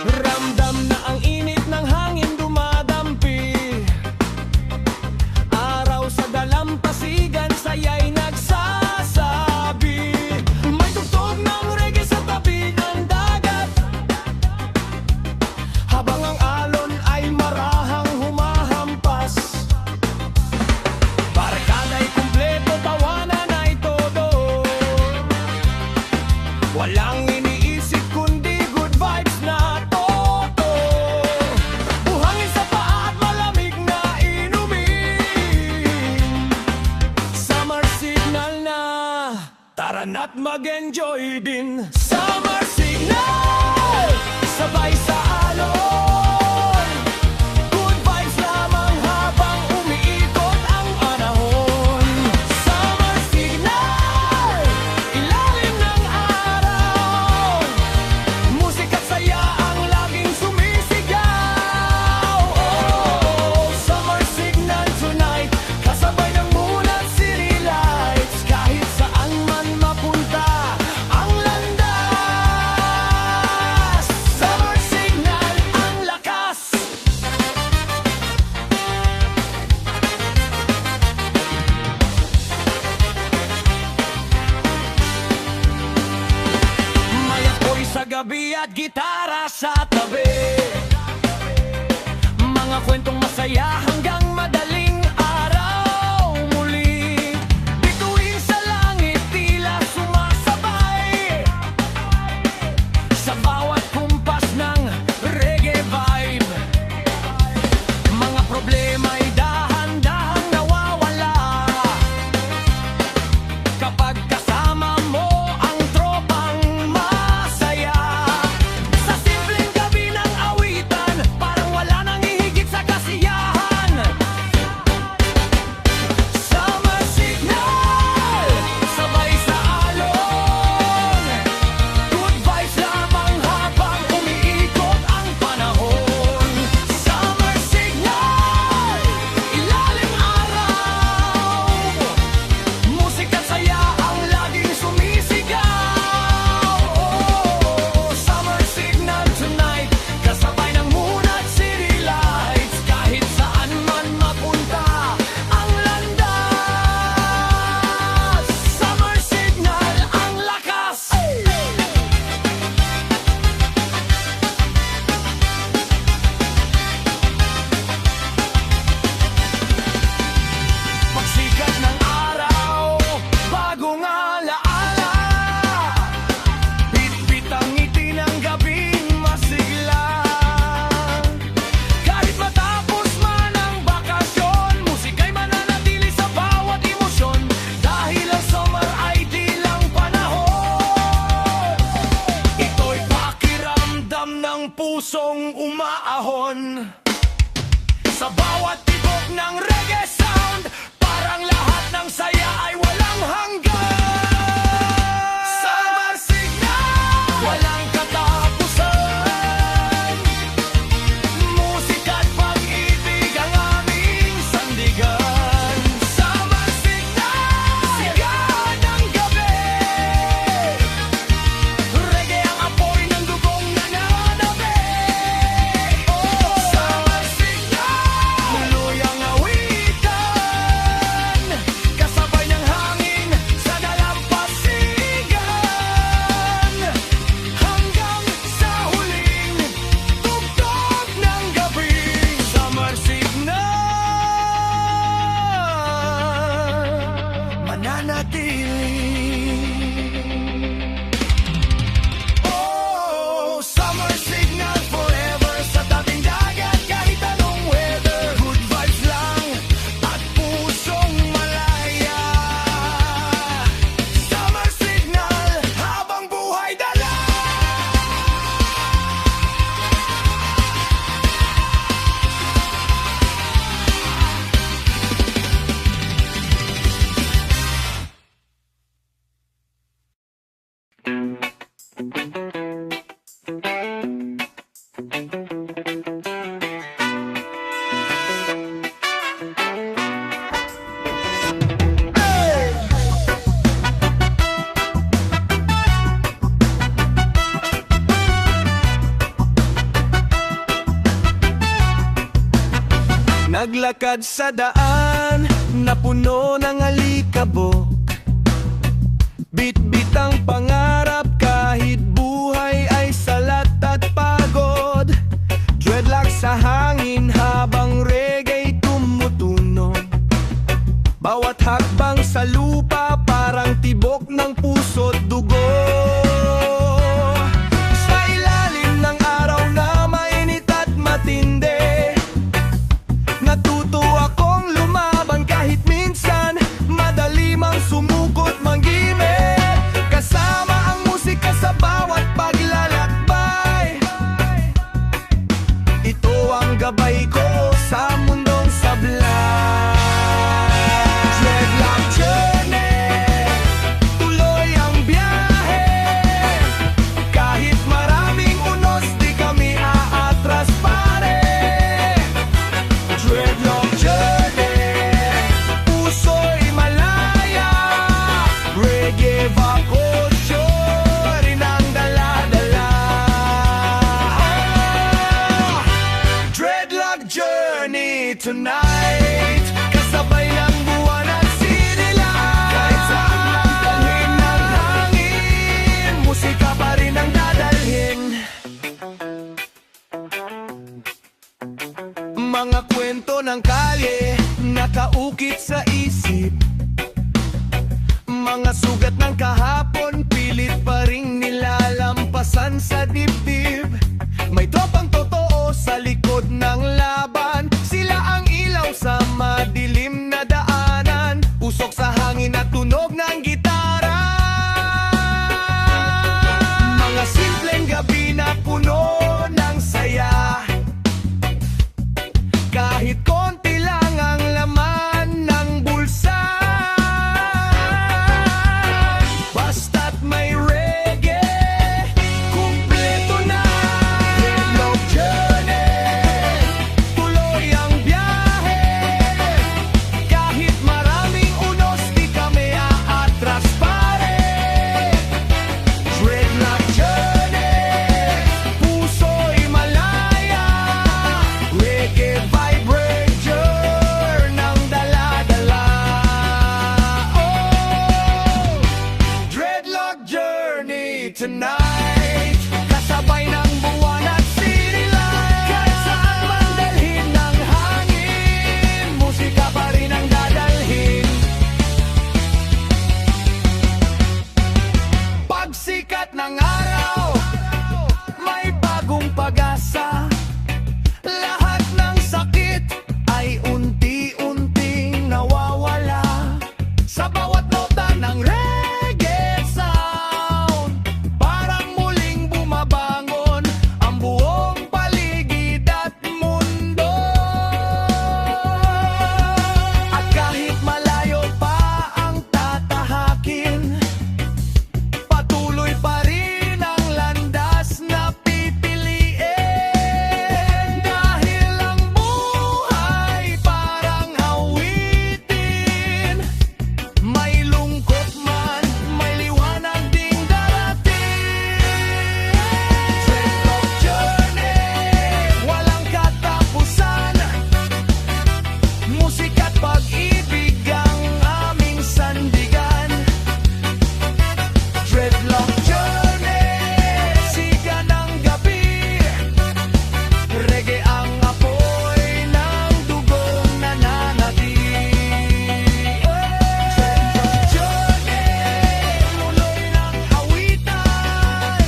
Ramdam na ang init ng hangin dumadampi, araw sa dalampasigan, saya'y nagsasabi. May tugtog ng reggae sa tabi ng dagat, habang ang alon ay marahang humahampas. Barkada'y kumpleto, tawanan ay todo, walang iniisip kundi good vibes na toto. Buhangin sa paa at malamig na inumin, summer signal na, tara na't mag-enjoy din. Summer signal, sabay sa alon, good vibes lamang habang umiikot ang panahon. Summer signal, ilalim ng araw, musika't saya ang laging sumisigaw. Oh, summer signal tonight, kasabay ng moon at city lights, kahit saan man mapunta ang landas. Summer signal. saya hanggang madaling araw muli. Bituin sa langit tila sumasabay sa bawat kumpas ng reggae vibe. Mga problema'y dahan-dahang nawawala kapag kasama mo ang tropang masaya. Sa simpleng gabi ng awitan, parang wala nang hihigit sa kasiyahan. Summer signal, sabay sa alon. Good vibes lamang habang umiikot ang panahon. Summer signal, ilalim araw. Musika saya ang laging sumisigaw. Oh, summer signal tonight, kasabay ng moon at city lights. Kahit saan man mapunta ang landas. Summer signal, ang lakas. Pagsikat ng araw, bagong alaala. Bit-bit ang ngiti ng gabing masigla. Kahit matapos man ang bakasyon, musika'y mananatili sa bawat emosyon. Dahil ang summer ay di lang panahon. Ito'y pakiramdam ng pusong umaahon. Sa bawat tibok ng reggae sound, parang lahat ng saya ay walang hanggan. Summer signal, walang katapusan. Musika at pag-ibig ang aming sandigan. Summer signal, sigahan ng gabi. Reggae ang apoy ng dugong nananabi. Oh, summer signal, tuloy ang awitan. Kasabay ng hangin sa dalampasigan. Hanggang sa huling tugtog ng gabi. Summer signal, mananatili. Oh, summer signal forever. Sa tabing dagat kahit anong weather. Good vibes lang at pusong malaya. Summer signal, habang buhay dala. Naglakad sa daan na puno ng alikabok. Bit-bit ang pangarap kahit buhay ay salat at pagod. Dreadlocks sa hangin habang reggae tumutunog. Bawat hakbang sa lupa parang tibok ng puso't dugo. Sa ilalim ng araw na mainit at matindi, natuto akong lumaban kahit minsan madali mang sumukot manggimik. Kasama ang musika sa bawat paglalakbay. Ito ang gabay ko sa mundong sablay. Dreadlock journey, tuloy ang biyahe. Kahit maraming unos, di kami aatras pare. Dreadlock journey, puso'y malaya. Reggae vacation, rin ang dala-dala. Dreadlock journey tonight, kasabay ng buwan at sinilang. Kahit saan lang dalhin ng hangin, musika pa rin ang dadalhin. Mga kwento kwento ng kalye, nakaukit sa isip. Mga sugat ng kahapon, pilit pa ring nilalampasan sa dibdib. May tropang totoo sa likod ng laban. Sila ang ilaw sa madilim na daanan. Usok sa hangin at tunog ng gitara. Mga simpleng gabi na puno ng saya. Kahit konti lang ang laman ng bulsa. Basta't may reggae, kumpleto na. Redlock Journey, tuloy ang biyahe. Kahit maraming unos, di kami aatras pare. Redlock Journey, puso'y malaya. Reggae vibrator ng dala-dala. Oh, Dreadlock Journey tonight. Kasabay ng buwan at city lights. Kahit saan man dalhin ng hangin, musika pa rin ang dadalhin. Pagsikat ng araw, may bagong pag-asa. Lahat ng sakit ay unti-unting nawawala. Sa bawat nota ng reggae sound, parang muling bumabangon ang buong paligid at mundo. At kahit malayo pa ang tatahakin, patuloy pa rin ang landas na pipiliin. Dahil ang buhay parang awitin. May lungkot man, may liwanag ding darating. Dreadlock Journey, walang katapusan. Musika't pag-ibig ang aming sandigan. Dreadlock Journey, siga ng gabi. Reggae ang apoy ng dugong nananatili. Dreadlock Journey, tuloy ng awitan.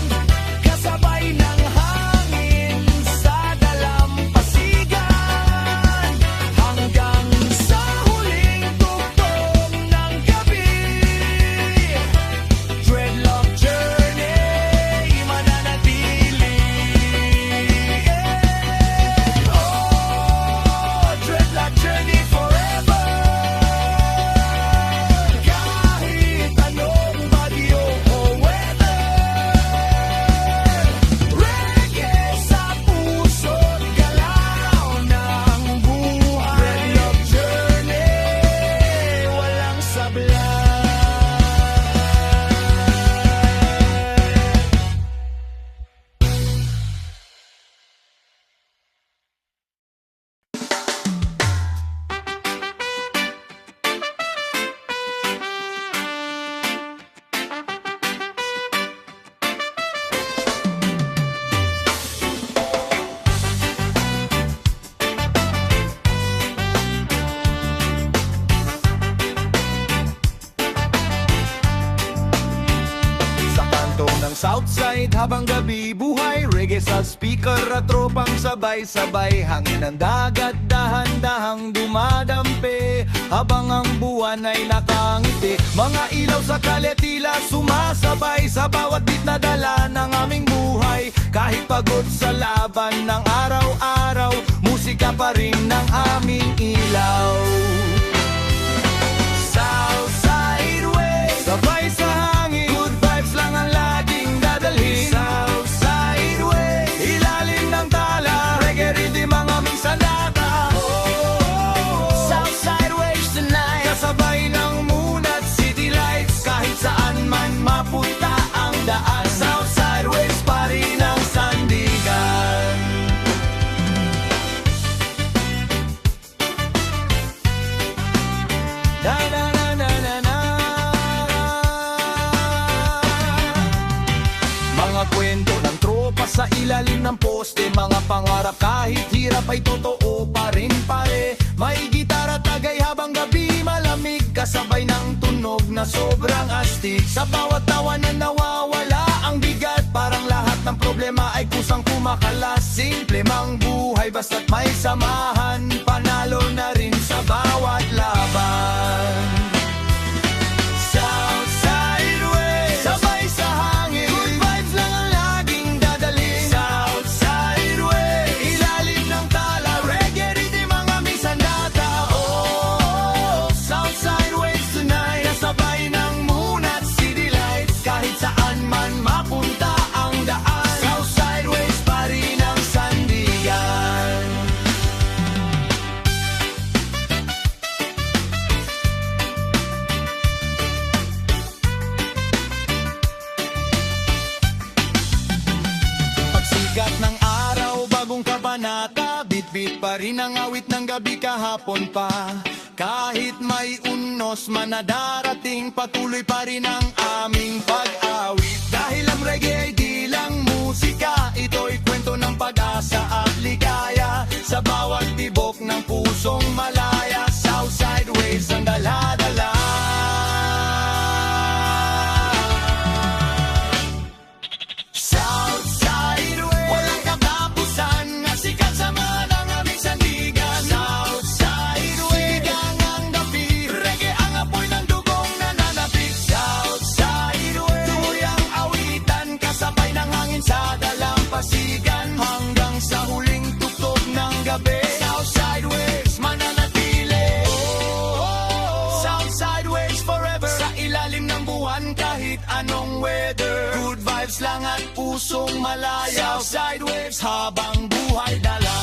Kasabay ng hangin sa dalampasigan. Hanggang sa huling tugtog ng gabi. Dreadlock Journey, mananatili. Oh, Dreadlock Journey forever. Kahit anong bagyo o weather. Reggae sa puso't galaw ng buhay. Dreadlock Journey, walang sablay. Sa kanto ng Southside habang gabi buhay. Reggae sa speaker at tropang sabay-sabay. Hangin ng dagat dahan-dahang dumadampi. Habang ang buwan ay nakangiti. Mga ilaw sa kalye tila sumasabay. Sa bawat beat na dala ng aming buhay. Kahit pagod sa laban ng araw-araw, musika pa rin ng aming ilaw. Southside way, sabay sa hangin. Good vibes lang ang laging dadalhin. Southside way, ilalim ng tala. Reggae rhythm ang aming sanata. Southside ways tonight, kasabay ng moon at city lights. Kahit saan man mapunta ang daan, Southside ways pa rin ang sandigan. Na na na na na na. Mga kwento ng tropa sa ilalim ng poste. Mga pangarap kahit hirap ay totoo pa rin. rin pare. May gitara tagay habang gabi malamig, kasabay ng tunog na sobrang astig. Sa bawat tawa na nawawala ang bigat, parang lahat ng problema ay kusang kumakalas. Simple mang buhay basta't may samahan, panalo na rin sa bawat laban. Southside Way, sabay sa hangin, good vibes lang ang laging dadalhin. Southside Way, ilalim ng tala, reggae rhythm ang aming sandata. Oh, Southside Ways tonight, kasabay ng moon at city lights. Kahit saan man mapunta ang daan, Southside Ways pa rin ang sandigan. Pagsikat ng araw, bagong kabanata, bit-bit pa rin ang awit ng gabi kahapon pa. Kahit may unos man na darating, patuloy pa rin ang aming pag-awit. Dahil ang reggae ay di lang musika, ito'y kwento ng pag-asa at ligaya. Sa bawat tibok ng pusong malaya, Southside Ways ang dala-dala. Southside Way, walang katapusan, nga sikat sa mga ng aming sandigan. Southside Way, sigang ang dapit, reggae ang apoy ng dugong nananapit. Southside Way, tuloy ang awitan, kasabay ng hangin sa dalampasigan. Hanggang sa huling tuktok ng gabi, Southside Ways mananatili. Southside Ways forever, sa ilalim ng buwan kahit anong weather. Good vibes lang at pusong malaya, Southside Waves habang buhay dala.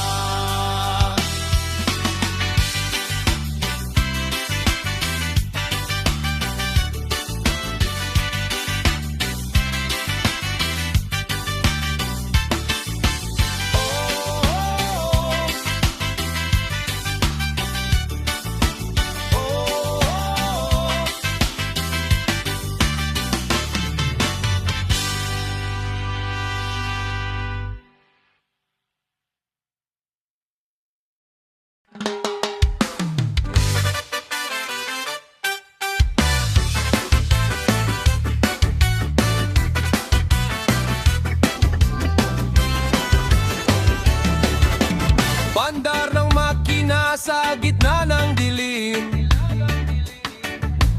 Bandar ng makina sa gitna ng dilim,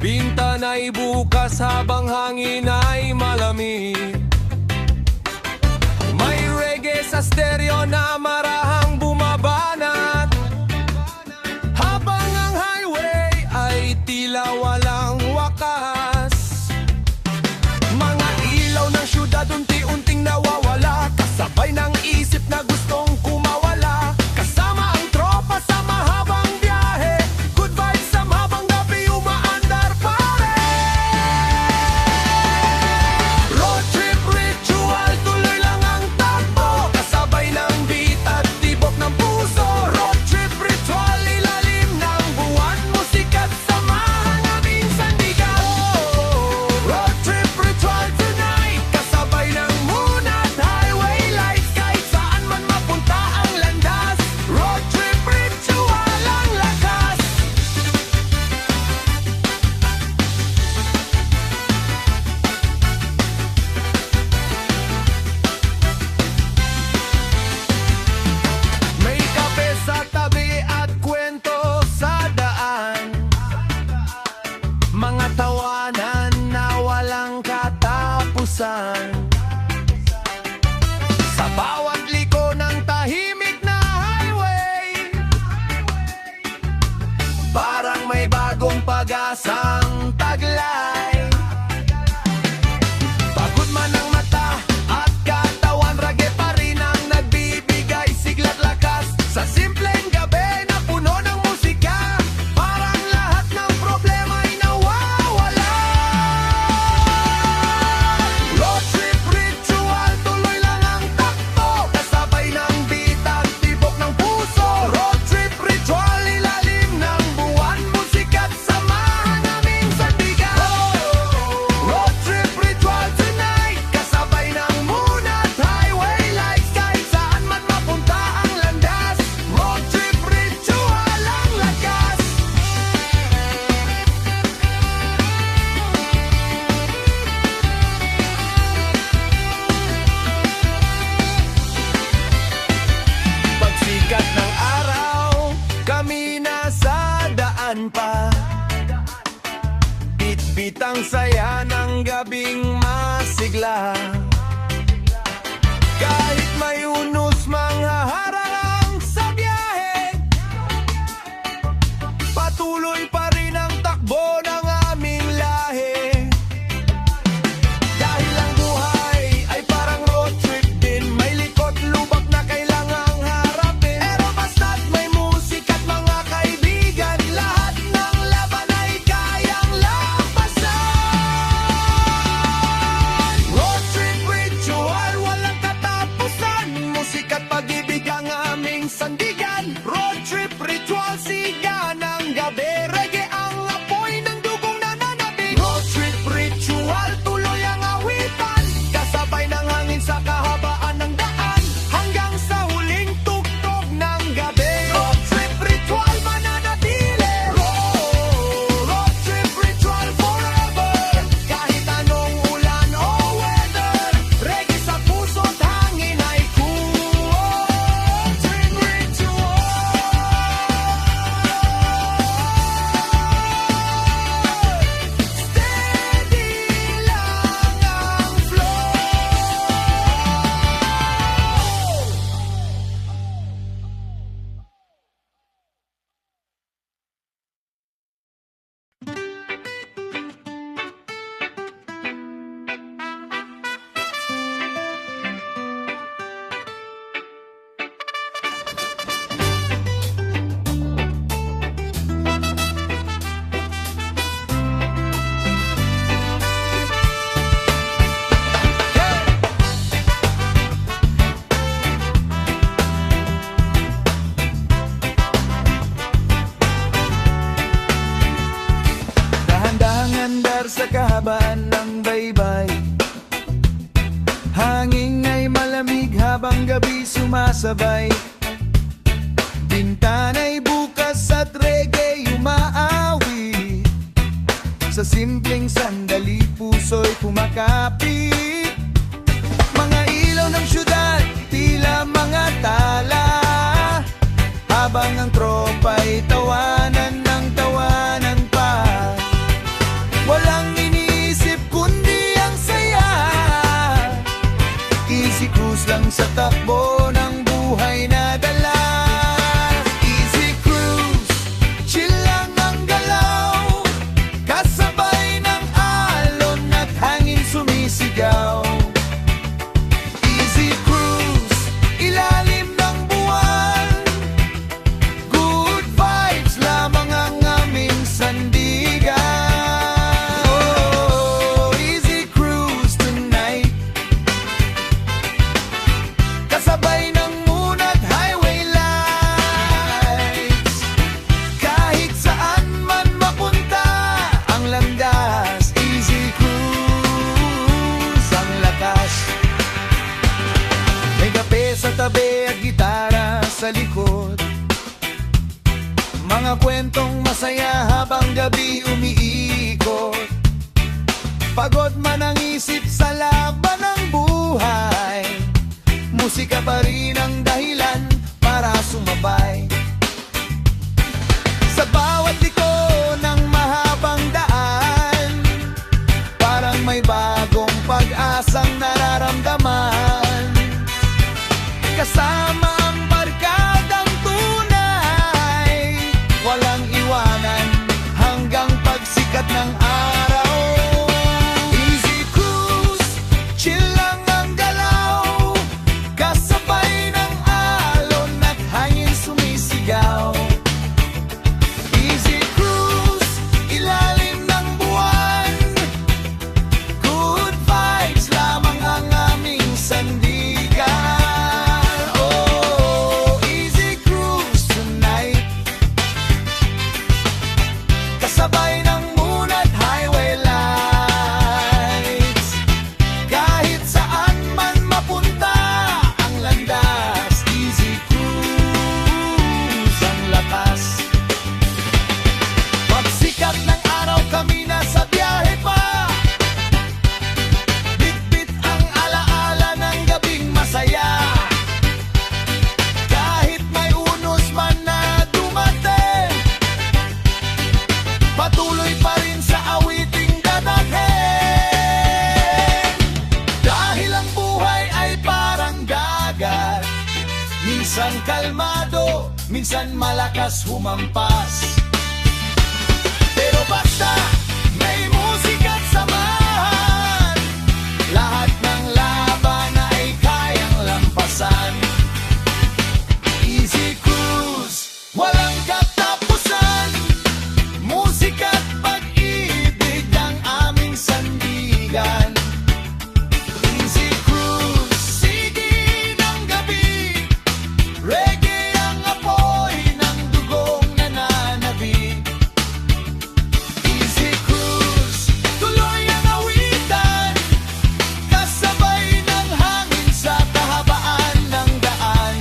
bintana'y bukas habang hangin ay malamig. May reggae sa stereo na marahang bumabanat, habang ang highway ay tila walang wakas. Mga ilaw ng syudad unti-unting nawawala, kasabay ng isip na gustong kumawala. Kasama ang tropa sa mahabang biyahe, good vibes sa mahabang gabi umaandar pare. Road trip ritual, tuloy lang ang takbo, kasabay ng beat at tibok ng puso. Road trip ritual, ilalim ng buwan, musikat samahan naming sandigan. Road trip ritual tonight, kasabay ng moon at highway lights. Kahit saan man mapunta ang landas, road trip ritual ang lakas. May kape sa tabi at kwento sa daan, mga tawanan na walang katapusan. Sa bawat liko ng tahimik na highway, parang may bagong pag-asang taglay. Pagod man ang mata at katawan, reggae pa rin ang nagbibigay sigla't lakas. Sa simpleng gabi na puno ng musika, parang lahat ng problema ay nawawala. Road trip ritual, tuloy lang ang takbo, kasabay ng beat at tibok ng puso. Road trip ritual, ilalim ng buwan, musikat samahan naming sandigan. Kahit may unos mga harang sa biyahe, patuloy pa rin ang takbo ng aming lahi. Dahil ang buhay ay parang road trip din, may likot lubak na kailangang harapin. Pero basta't may musik at mga kaibigan, lahat ng laban ay kayang lampasan. Road trip ritual, walang katapusan, musik at pag-ibig ang aming sandigan. Road trip ritual, siga ng gabi, reggae ang apoy ng dugong nananabig. Road trip ritual, tuloy ang awitan, kasabay ng hangin sa kahabaan ng daan, hanggang sa huling tugtog ng gabi. Road trip ritual, mananatili. Road trip ritual forever, kahit anong ulan o weather, reggae sa puso't hangin ay cool. Road trip ritual. Steady lang ang flow. Dahan-dahang andar sa kahabaan ng baybay, hangin ay malamig habang gabi sumasabay. Bintana'y bukas at reggae umaawi, sa simpleng sandali puso'y kumakapit. Mga ilaw ng syudad, tila mga tala, habang ang tropa'y tawanan ng tawanan pa. Walang iniisip kundi ang saya, easy cruise lang sa takbo ng buhay na dala. Easy cruise, chill lang ang galaw, kasabay ng alon at hangin sumisigaw. Easy cruise, ilalim ng buwan, good vibes lamang ang aming sandigan. Oh, easy cruise tonight, kasabay ng moon at highway lights. Kahit saan man mapunta ang landas, easy cruise ang lakas. May kape sa tabi at gitara sa likod, mga kwentong masaya habang gabi umiikot. Pagod man ang isip sa laban ng buhay, musika pa rin ang dahilan para sumabay. Sa bawat liko ng mahabang daan, parang may bagong pag-asang nararamdaman. Kasama ang barkadang tunay, walang iwanan hanggang pagsikat ng araw. Easy cruise, chill lang ang galaw, kasabay ng alon at hangin sumisigaw. Easy cruise, ilalim ng buwan, good vibes lamang ang aming sandigan. Oh, easy cruise tonight, kasabay ng moon at highway lights. Kahit saan man mapunta ang landas, easy cruise ang minsan malakas humampas. Pero basta may musika't samahan, lahat ng laban ay kayang lampasan. Easy cruise, walang katapusan, musika't pag-ibig ang aming sandigan. Easy cruise, sige ng gabi, reggae ang apoy ng dugong nananabig. Easy cruise, tuloy ang awitan, kasabay ng hangin sa kahabaan ng daan.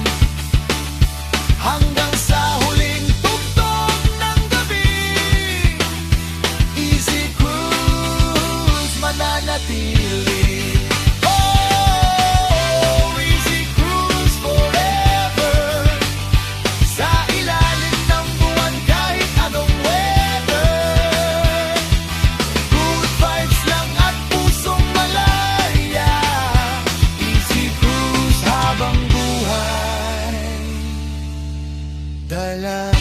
Hanggang sa huling tugtog ng gabi, easy cruise mananatili. Oh, easy cruise forever, sa ilalim ng buwan kahit anong weather. Good vibes lang at pusong malaya, easy cruise habang buhay dala.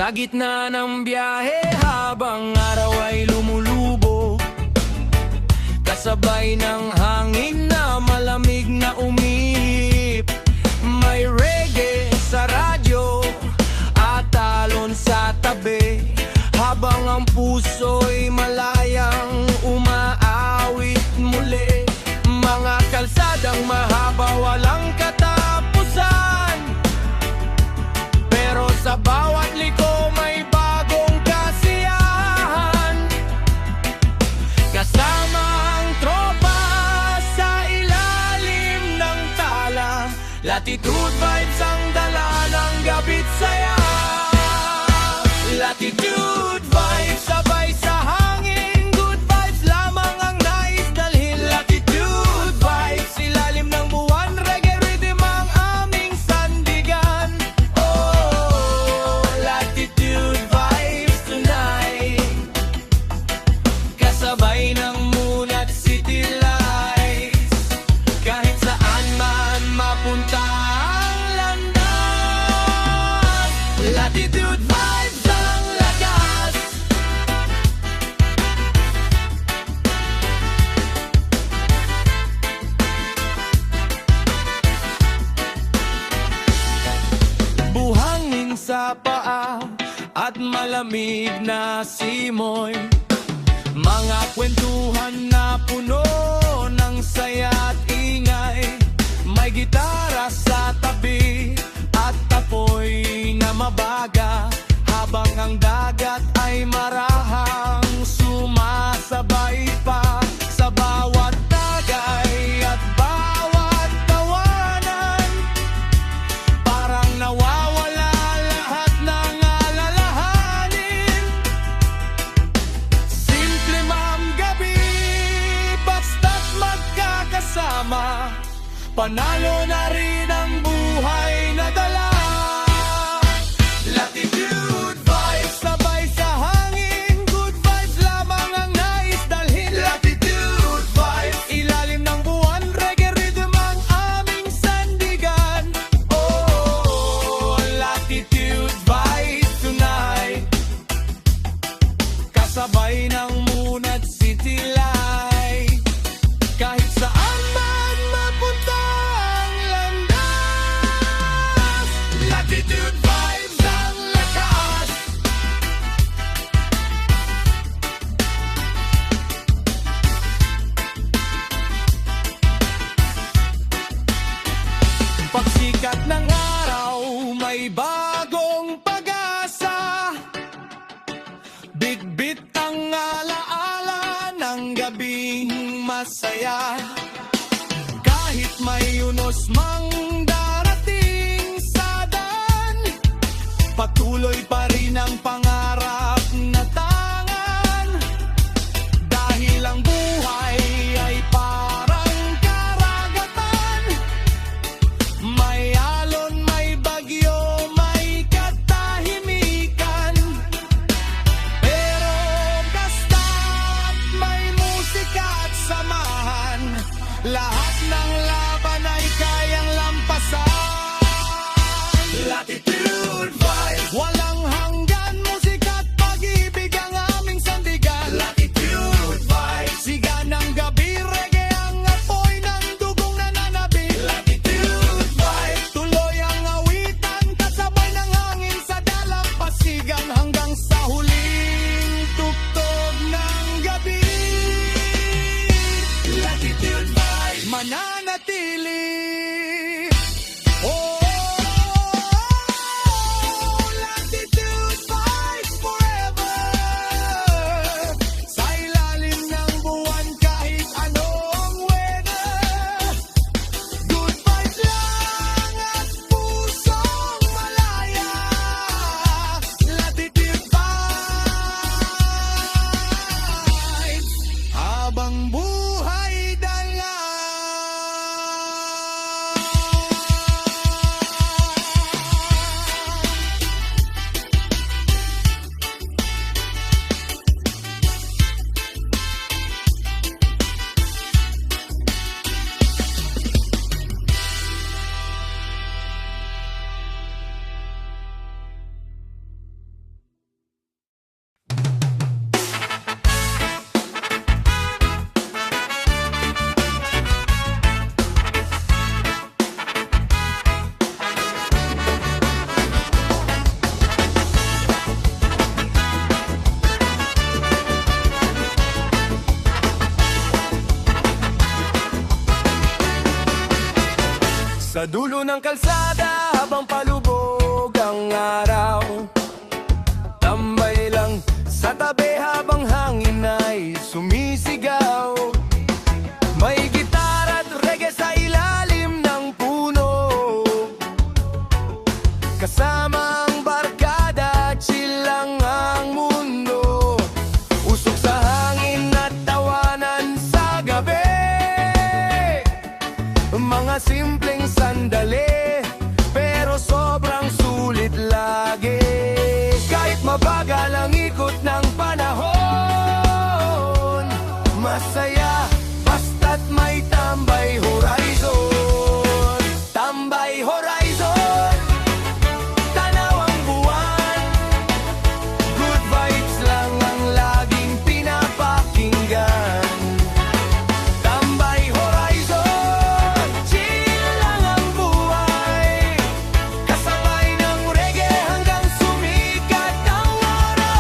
Sa gitna ng biyahe habang araw ay lumulubog, kasabay ng hangin na malamig na umihip, may reggae sa radyo at talon sa tabi, habang ang puso'y malayang umaawit muli. Mga kalsadang mahaba walang katapusan, pero sa bawat liko may bagong kasiyahan. Kasama ang tropa sa ilalim ng tala, latitude vibes ang dala ng gabit saya. Latitude vibes sabay sa hangin, good vibes lamang ang nais dalhin. Latitude vibes, ilalim ng buwan, reggae rhythm ang aming sandigan. Oh, latitude vibes tonight, kasabay ng moon at city lights, kahit saan man mapunta ang landas. Latitude vibes ang lakas. Buhangin sa paa at malamig na simoy, mga kwentuhan na puno ng saya at ingay, may gitara sa tabi at apoy na mabaga, habang ang dagat ay marahang sumasabay pa sa bawat tagay at bawat tawanan. Parang nawawala lahat ng alalahanin. Simple ma'am gabi, basta't magkakasama, panalo na rin ang buhay na dala. Latitude vibes sabay sa hangin, good vibes lamang ang nais dalhin. Latitude vibes, ilalim ng buwan, reggae rhythm ang aming sandigan. Oh, latitude vibes tonight, kasabay ng moon at city light, kahit saan man mapunta ang landas. Diyos mang darating sa daan, patuloy pa rin ang pangarap na tangan. Dahil ang buhay ay parang karagatan, may alon, may bagyo, may katahimikan. Pero basta't may musika at samahan, lahat ng laban ay kayang lampasan. Latitude Vibes, walang hanggan, musika at pag-ibig ang aming sandigan. Latitude Vibes, siga ng gabi, reggae ang apoy ng dugong nananabik. Latitude Vibes, tuloy ang awitan, kasabay ng hangin sa dalampasigan, hanggang sa huling tugtog ng gabi. Latitude Vibes, mananatili. Oh, Latitude Vibes forever. Sa ilalim ng buwan kahit anong weather, good vibes lang at pusong malaya. Latitude Vibes, habang buhay dala. Sa dulo ng kalsada habang palubog ang araw, tambay lang sa tabi habang hangin ay sumisigaw. May gitara at reggae sa ilalim ng puno, kasama ang barkada, chill lang ang mundo. Usok sa hangin at tawanan sa gabi, mga simpleng sandali, pero sobrang sulit lagi. Kahit mabagal ang ikot ng panahon, masaya basta't may tambay horizon. Tambay horizon, tanaw ang buwan, good vibes lang ang laging pinapakinggan. Tambay horizon, chill lang ang buhay, kasabay ng reggae hanggang sumikat ang araw.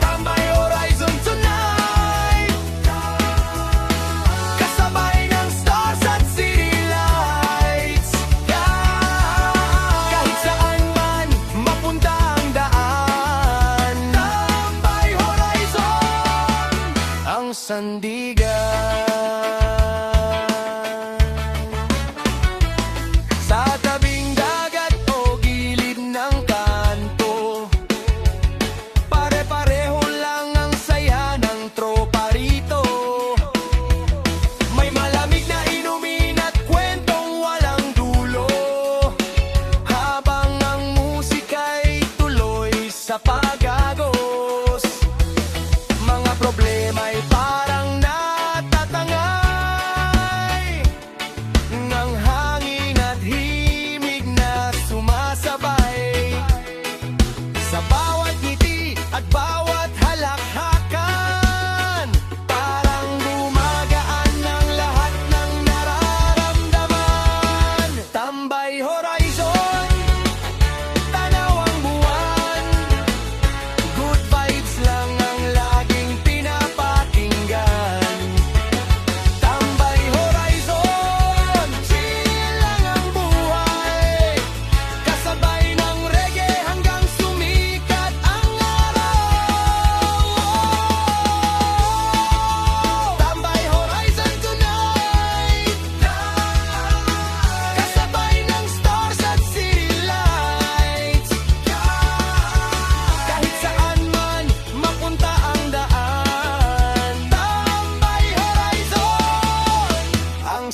Tambay horizon tonight, kasabay ng stars at city lights. Kahit saan man mapunta ang daan, tambay horizon ang sandigan. Sa tabing dagat o gilid ng kanto, pare-pareho lang ang saya ng tropa rito. May malamig na inumin at kwentong walang dulo, habang ang musika'y tuloy sa pag-agos. Mga problema'y parang natatanggal,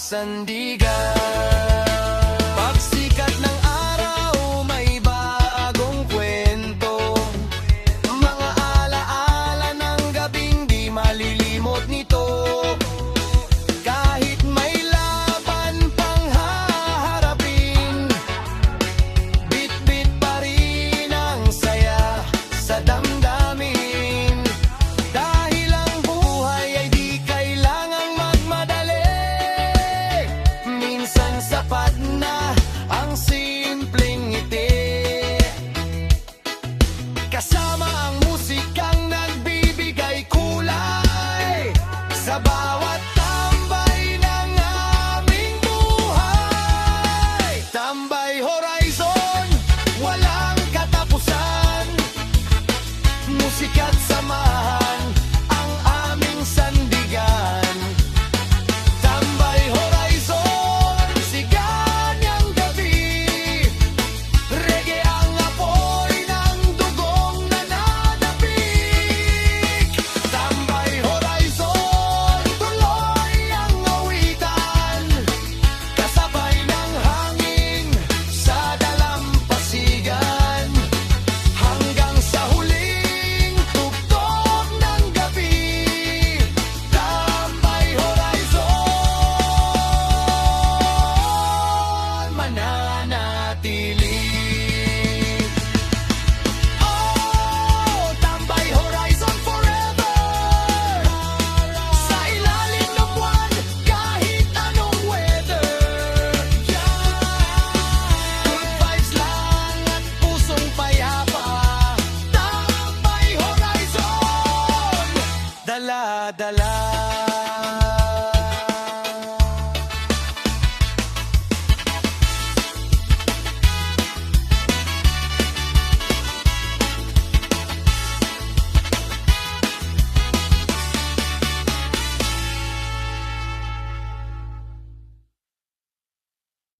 sandigan. Pagsikat ng araw, may bagong kwento, mga alaala ng gabing di malilimot nito. Kahit may laban pang haharapin, bit-bit pa rin ang saya sa damdamin. Dahil ang buhay ay di kailangang magmadali, minsan sapat na ang simpleng ngiti. Kasama ang musikang nagbibigay kulay sa